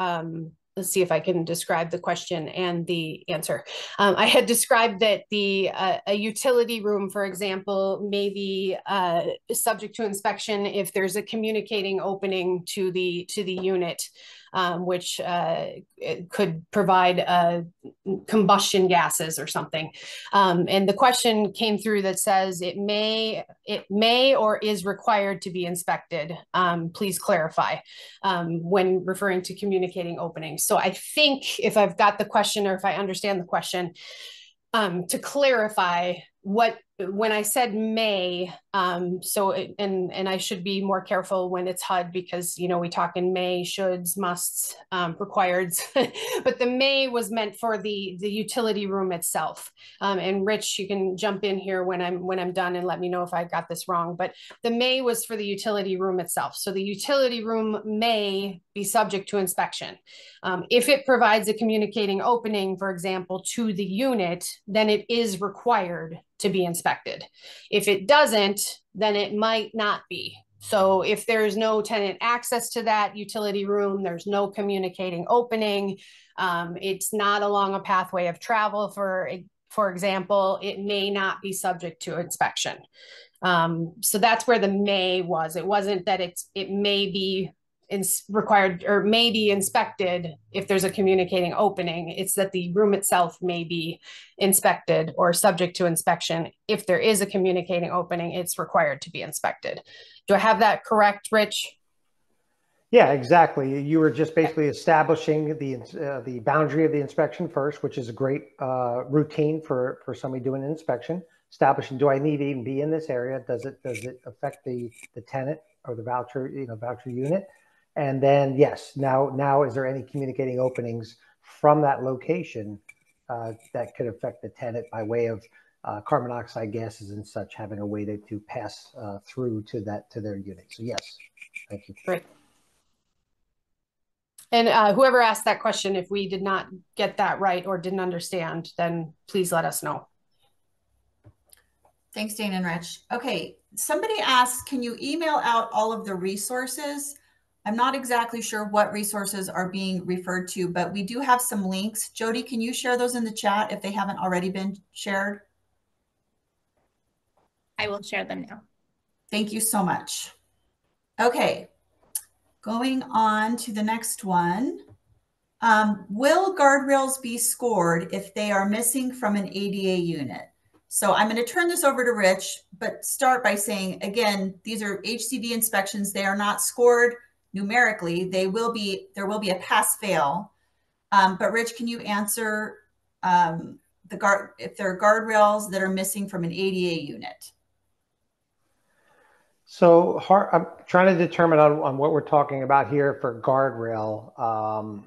let's see if I can describe the question and the answer. I had described that a utility room, for example, may be subject to inspection if there's a communicating opening to the unit, which could provide combustion gases or something. And the question came through that says it may or is required to be inspected. Please clarify when referring to communicating openings. So I think if I've got the question or if I understand the question, to clarify when I said may, and I should be more careful when it's HUD because, you know, we talk in may, shoulds, musts, requireds, but the may was meant for the utility room itself. And Rich, you can jump in here when I'm done and let me know if I got this wrong, but the may was for the utility room itself. So the utility room may be subject to inspection. If it provides a communicating opening, for example, to the unit, then it is required to be inspected. If it doesn't, then it might not be. So if there's no tenant access to that utility room, there's no communicating opening, it's not along a pathway of travel, for example, it may not be subject to inspection. So that's where the may was. It wasn't that it may be required or may be inspected if there's a communicating opening. It's that the room itself may be inspected or subject to inspection. If there is a communicating opening, it's required to be inspected. Do I have that correct, Rich? Yeah, exactly. You were just basically establishing the boundary of the inspection first, which is a great routine for somebody doing an inspection. Establishing, do I need to even be in this area? Does it affect the tenant or the voucher unit? And then, yes, now is there any communicating openings from that location that could affect the tenant by way of carbon monoxide gases and such having a way to pass through to their unit? So yes, thank you. Great. And whoever asked that question, if we did not get that right or didn't understand, then please let us know. Thanks, Dana and Rich. Okay, somebody asked, can you email out all of the resources? I'm not exactly sure what resources are being referred to, but we do have some links. Jody, can you share those in the chat if they haven't already been shared? I will share them now. Thank you so much. Okay, going on to the next one. Will guardrails be scored if they are missing from an ADA unit? So I'm going to turn this over to Rich, but start by saying, again, these are HCV inspections. They are not scored numerically. There will be a pass fail. But Rich, can you answer if there are guardrails that are missing from an ADA unit? So I'm trying to determine on what we're talking about here for guardrail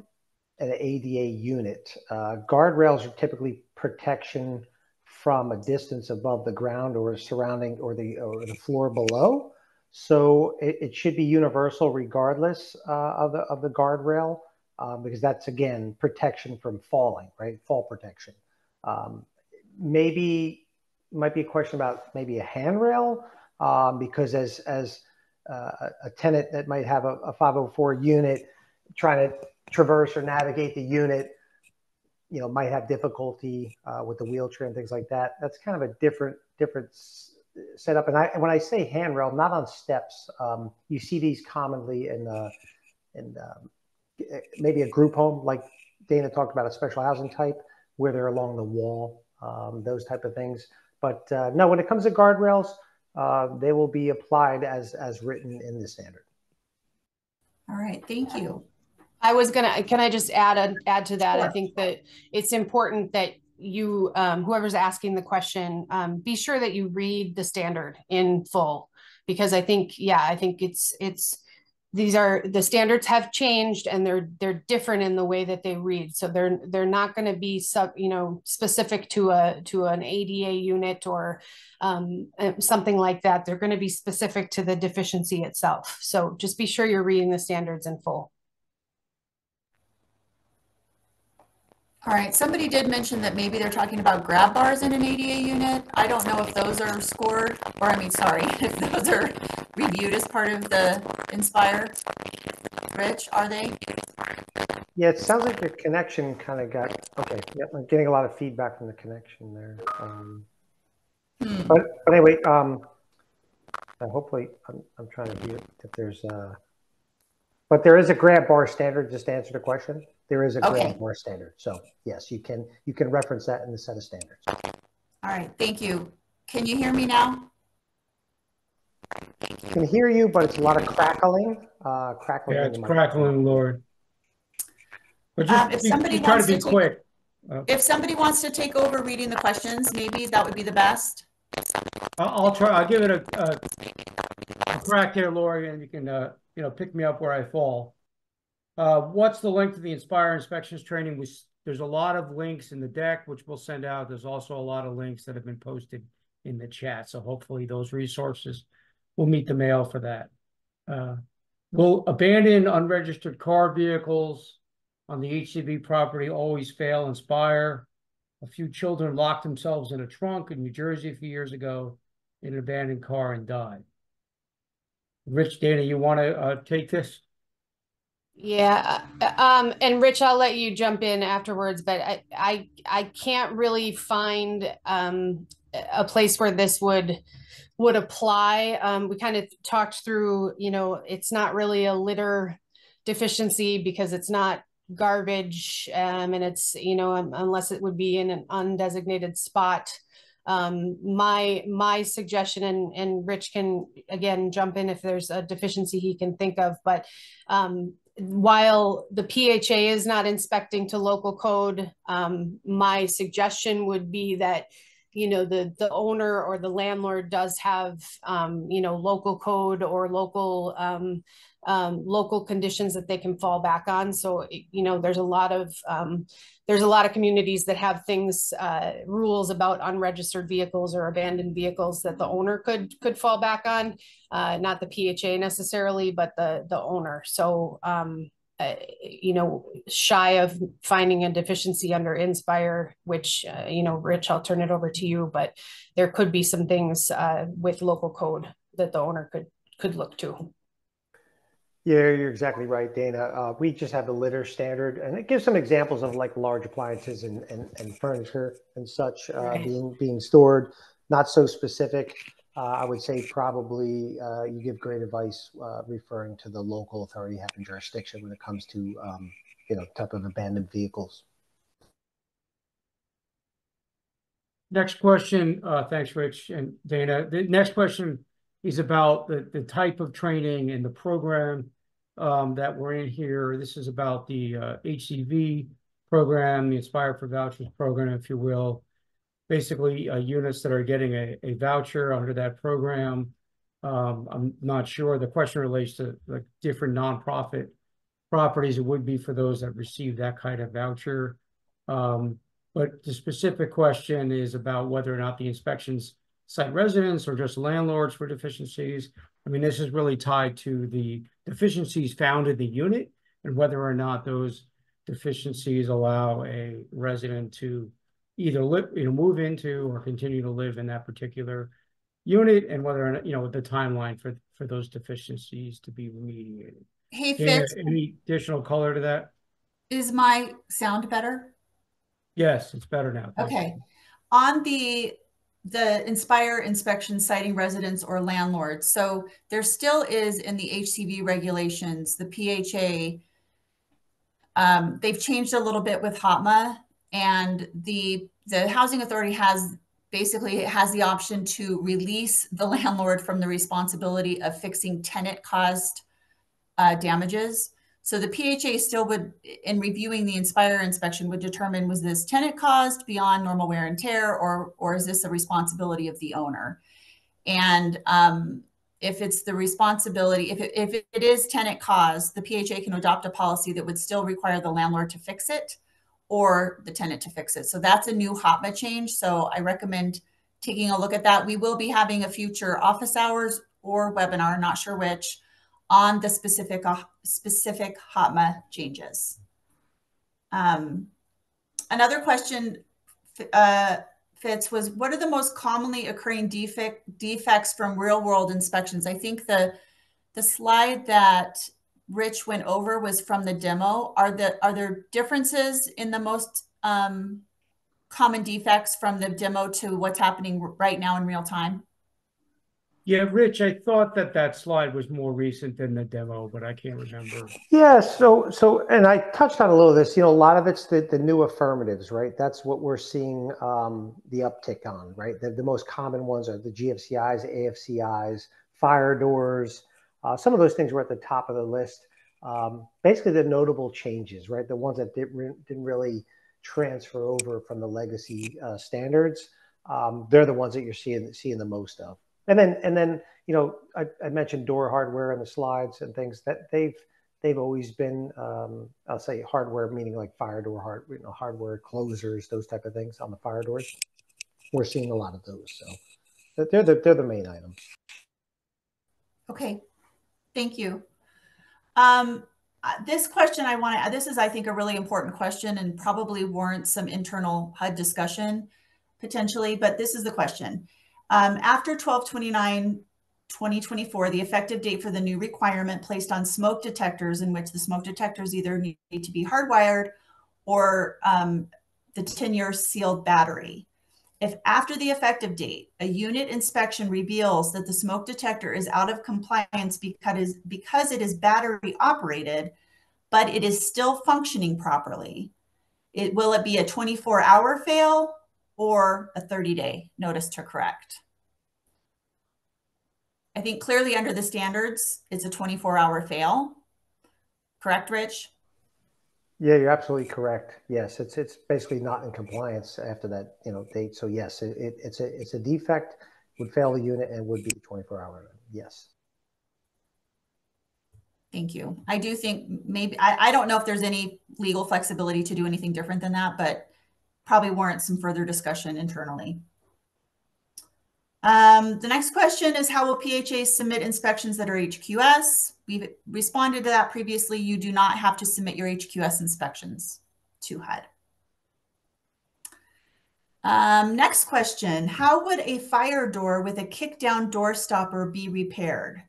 an ADA unit. Guardrails are typically protection from a distance above the ground or surrounding or the floor below. So it should be universal regardless of the guardrail because that's, again, protection from falling, right? Fall protection. Maybe might be a question about maybe a handrail because as a tenant that might have a 504 unit trying to traverse or navigate the unit, you know, might have difficulty with the wheelchair and things like that. That's kind of a different setup. And when I say handrail, not on steps, you see these commonly in maybe a group home, like Dana talked about, a special housing type where they're along the wall, those type of things. But no, when it comes to guardrails, they will be applied as written in the standard. All right, thank you. Can I just add to that? Sure. I think that it's important that you, whoever's asking the question, be sure that you read the standard in full, because I think the standards have changed and they're different in the way that they read. So they're not going to be specific to an ADA unit or something like that. They're going to be specific to the deficiency itself. So just be sure you're reading the standards in full. All right, somebody did mention that maybe they're talking about grab bars in an ADA unit. I don't know if those are scored, or I mean, sorry, if those are reviewed as part of the INSPIRE. Rich, are they? Yeah, it sounds like your connection kind of got, okay, yep, I'm getting a lot of feedback from the connection there. But anyway, hopefully, I'm trying to hear if there's but there is a grab bar standard, just to answer the question. There is a grab bar standard. So yes, you can reference that in the set of standards. All right, thank you. Can you hear me now? I can hear you, but it's a lot of crackling. Yeah, it's crackling, Lord. But just if somebody try to wants be quick. If somebody wants to take over reading the questions, maybe that would be the best. I'll try. I'll give it a crack there, Lori, and you can pick me up where I fall. What's the link to the INSPIRE inspections training? There's a lot of links in the deck, which we'll send out. There's also a lot of links that have been posted in the chat. So hopefully those resources will meet the mail for that. Will abandon unregistered car vehicles on the HCV property always fail INSPIRE? A few children locked themselves in a trunk in New Jersey a few years ago in an abandoned car and died. Rich, Dana, you want to take this? Yeah, and Rich, I'll let you jump in afterwards, but I can't really find a place where this would apply. We kind of talked through, it's not really a litter deficiency because it's not garbage, and it's, unless it would be in an undesignated spot. My suggestion, and Rich can again jump in if there's a deficiency he can think of, but while the PHA is not inspecting to local code, my suggestion would be that the owner or the landlord does have local code or local local conditions that they can fall back on. So there's a lot of communities that have things, rules about unregistered vehicles or abandoned vehicles that the owner could fall back on, not the PHA necessarily, but the owner. So shy of finding a deficiency under INSPIRE, which Rich, I'll turn it over to you, but there could be some things with local code that the owner could look to. Yeah, you're exactly right, Dana. We just have the litter standard, and it gives some examples of like large appliances and furniture and such being stored. Not so specific. I would say probably you give great advice referring to the local authority having jurisdiction when it comes to type of abandoned vehicles. Next question. Thanks, Rich and Dana. The next question is about the type of training and the program that we're in here. This is about the HCV program, the INSPIRE for Vouchers program, if you will. Basically, units that are getting a voucher under that program. I'm not sure. The question relates to like different nonprofit properties. It would be for those that receive that kind of voucher. But the specific question is about whether or not the inspections cite residents or just landlords for deficiencies. I mean, this is really tied to the deficiencies found in the unit and whether or not those deficiencies allow a resident to either move into or continue to live in that particular unit, and whether or not, the timeline for those deficiencies to be remediated. Hey, Fitz, any additional color to that? Is my sound better? Yes, it's better now. Okay. On the INSPIRE inspection citing residents or landlords, so there still is in the HCV regulations, the PHA, they've changed a little bit with HOTMA, and the housing authority has the option to release the landlord from the responsibility of fixing tenant caused damages. So the PHA still would, in reviewing the INSPIRE inspection, would determine, was this tenant caused beyond normal wear and tear, or is this a responsibility of the owner? And if it's the responsibility, if it is tenant caused, the PHA can adopt a policy that would still require the landlord to fix it or the tenant to fix it. So that's a new HOTMA change. So I recommend taking a look at that. We will be having a future office hours or webinar, not sure which, on the specific HOTMA changes. Another question, Fitz, was what are the most commonly occurring defects from real world inspections? I think the slide that Rich went over was from the demo. Are there differences in the most common defects from the demo to what's happening right now in real time? Yeah, Rich, I thought that slide was more recent than the demo, but I can't remember. Yeah, and I touched on a little of this, a lot of it's the new affirmatives, right? That's what we're seeing the uptick on, right? The most common ones are the GFCIs, AFCIs, fire doors. Some of those things were at the top of the list. Basically, the notable changes, right? The ones that didn't really transfer over from the legacy standards. They're the ones that you're seeing the most of. And then I mentioned door hardware in the slides and things that they've always been, I'll say hardware, meaning like fire door hardware, closers, those type of things on the fire doors. We're seeing a lot of those. So they're the main items. Okay, thank you. This question this is, I think, a really important question and probably warrants some internal HUD discussion potentially, but this is the question. After 12/29/2024, the effective date for the new requirement placed on smoke detectors, in which the smoke detectors either need to be hardwired or the 10-year sealed battery. If after the effective date, a unit inspection reveals that the smoke detector is out of compliance because it is battery operated, but it is still functioning properly, will it be a 24-hour fail or a 30-day notice to correct? I think clearly under the standards, it's a 24-hour fail. Correct, Rich? Yeah, you're absolutely correct. Yes, it's basically not in compliance after that date. So yes, it's a defect, would fail the unit and would be 24-hour. Yes. Thank you. I do think maybe I don't know if there's any legal flexibility to do anything different than that, but probably warrants some further discussion internally. The next question is, how will PHAs submit inspections that are HQS? We've responded to that previously. You do not have to submit your HQS inspections to HUD. Next question, how would a fire door with a kick-down door stopper be repaired?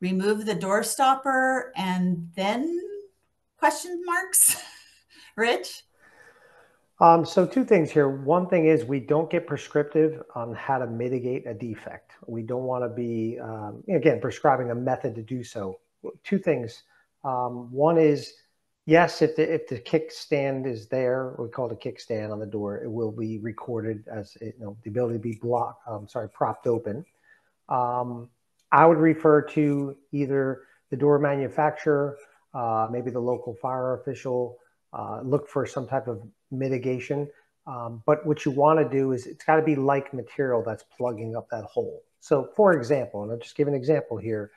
Remove the door stopper and then question marks? Rich? So two things here. One thing is we don't get prescriptive on how to mitigate a defect. We don't want to be, again, prescribing a method to do so. Two things. One is, yes, if the kickstand is there, we call it a kickstand on the door, it will be recorded as the ability to be propped open. I would refer to either the door manufacturer, maybe the local fire official, look for some type of mitigation. But what you want to do is it's got to be like material that's plugging up that hole. So for example, and I'll just give an example here.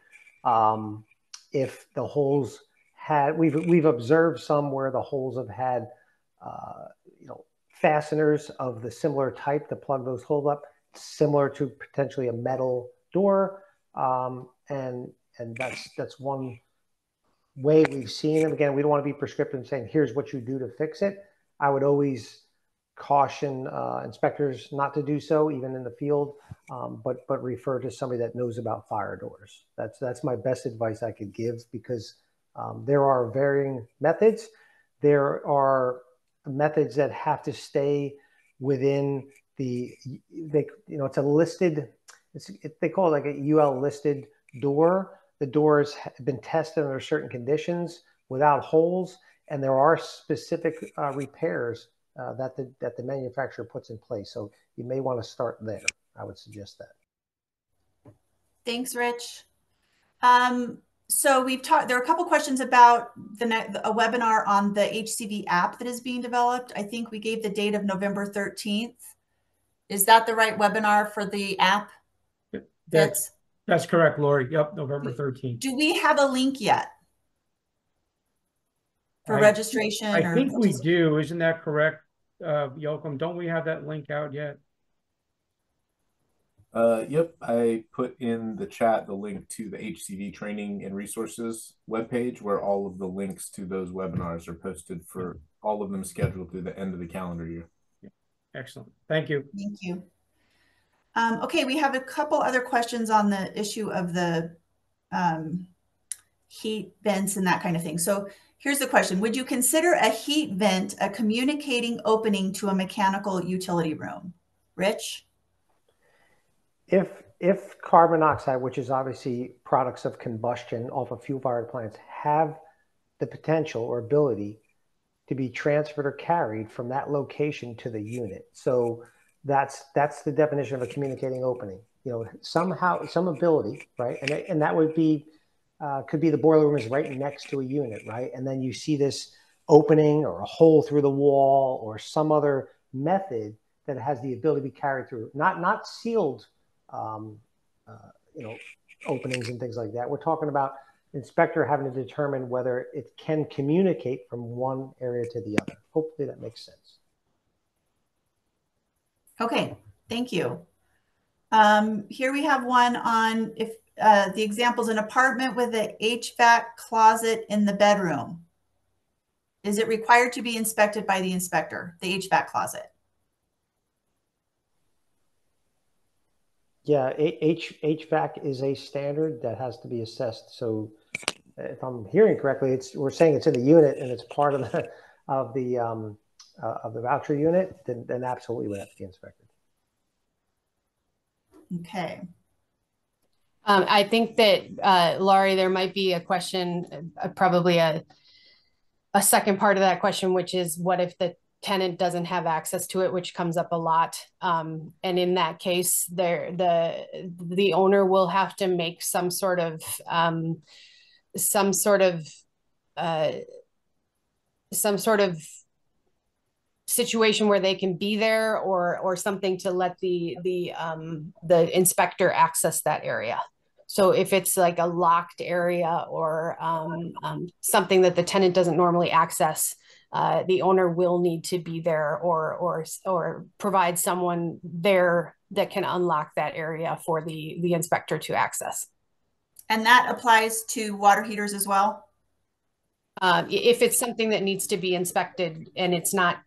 If the holes had, we've observed some where the holes have had, fasteners of the similar type to plug those holes up, similar to potentially a metal door. And that's one way we've seen them. Again, we don't want to be prescriptive and saying, here's what you do to fix it. I would always caution inspectors not to do so, even in the field, but refer to somebody that knows about fire doors. That's my best advice I could give, because there are varying methods. There are methods that have to stay within it's a listed, they call it like a UL listed door. The doors have been tested under certain conditions without holes, and there are specific repairs that the manufacturer puts in place. So you may want to start there. I would suggest that. Thanks, Rich. So we've talked, there are a couple questions about a webinar on the HCV app that is being developed. I think we gave the date of November 13th. Is that the right webinar for the app? That's correct, Lori. Yep, November 13th. Do we have a link yet for registration? I think we do. Isn't that correct, Yoakum? Don't we have that link out yet? Yep, I put in the chat the link to the HCV training and resources webpage where all of the links to those webinars are posted for all of them scheduled through the end of the calendar year. Excellent. Thank you. Thank you. Okay, we have a couple other questions on the issue of the heat vents and that kind of thing. So here's the question. Would you consider a heat vent a communicating opening to a mechanical utility room? Rich? If carbon monoxide, which is obviously products of combustion off of fuel-fired plants, have the potential or ability to be transferred or carried from that location to the unit. So that's the definition of a communicating opening. You know, somehow, some ability, right? And that would be, could be the boiler room is right next to a unit, right? And then you see this opening or a hole through the wall or some other method that has the ability to be carried through, not sealed, you know, openings and things like that. We're talking about inspector having to determine whether it can communicate from one area to the other. Hopefully that makes sense. Okay, thank you. Here we have one on if the examples, an apartment with an HVAC closet in the bedroom. Is it required to be inspected by the inspector, the HVAC closet? Yeah, HVAC is a standard that has to be assessed. So if I'm hearing correctly, we're saying it's in the unit and it's part of the voucher unit, then absolutely would have to be inspected. Okay. I think that, Laurie, there might be a question, probably a second part of that question, which is what if the tenant doesn't have access to it, which comes up a lot. And in that case, the owner will have to make some sort of situation where they can be there or something to let the inspector access that area. So if it's like a locked area or something that the tenant doesn't normally access, the owner will need to be there or provide someone there that can unlock that area for the inspector to access. And that applies to water heaters as well? If it's something that needs to be inspected and it's not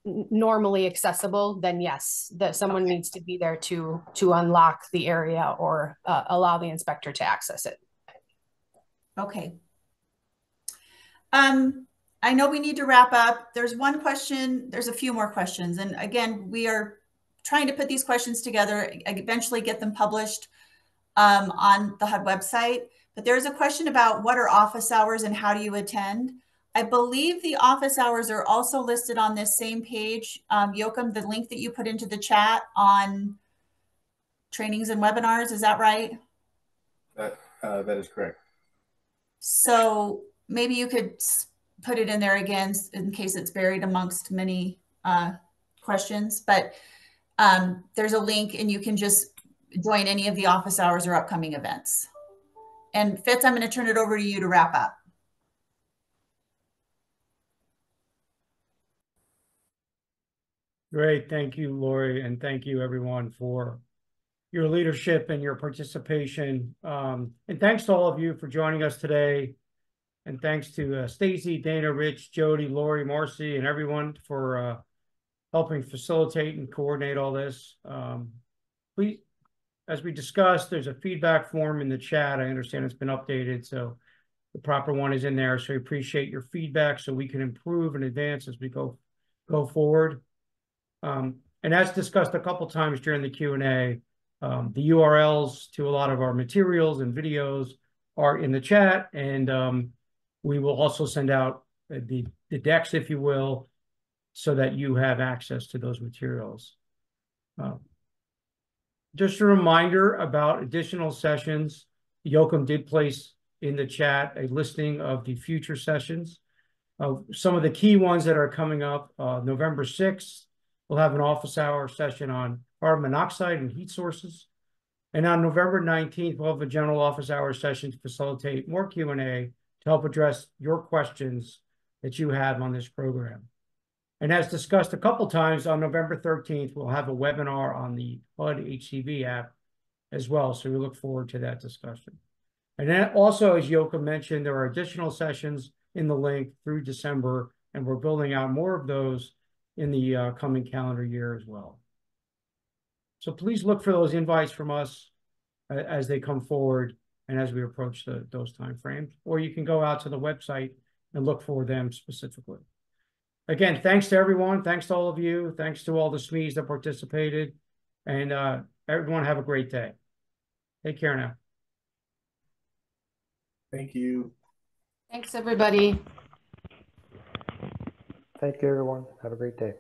normally accessible, then yes, that someone needs to be there to unlock the area or allow the inspector to access it. Okay. I know we need to wrap up. There's one question, there's a few more questions. And again, we are trying to put these questions together, eventually get them published on the HUD website. But there's a question about what are office hours and how do you attend? I believe the office hours are also listed on this same page. Joachim, the link that you put into the chat on trainings and webinars, is that right? That is correct. So maybe you could put it in there again in case it's buried amongst many questions, but there's a link and you can just join any of the office hours or upcoming events. And Fitz, I'm going to turn it over to you to wrap up. Great. Thank you, Lori. And thank you everyone for your leadership and your participation. And thanks to all of you for joining us today. And thanks to Stacy, Dana, Rich, Jody, Lori, Marcy, and everyone for helping facilitate and coordinate all this. Please, as we discussed, there's a feedback form in the chat. I understand it's been updated, so the proper one is in there. So we appreciate your feedback so we can improve and advance as we go forward. And as discussed a couple times during the Q&A, the URLs to a lot of our materials and videos are in the chat, and we will also send out the decks, if you will, so that you have access to those materials. Just a reminder about additional sessions. Joachim did place in the chat a listing of the future sessions. Some of the key ones that are coming up, November 6th, we'll have an office hour session on carbon monoxide and heat sources. And on November 19th, we'll have a general office hour session to facilitate more Q&A to help address your questions that you have on this program. And as discussed a couple times, on November 13th, we'll have a webinar on the HUD HCV app as well. So we look forward to that discussion. And then also, as Yoko mentioned, there are additional sessions in the link through December, and we're building out more of those in the coming calendar year as well. So please look for those invites from us as they come forward and as we approach those timeframes, or you can go out to the website and look for them specifically. Again, thanks to everyone. Thanks to all of you. Thanks to all the SMEs that participated. And everyone have a great day. Take care now. Thank you. Thanks, everybody. Thank you, everyone. Have a great day.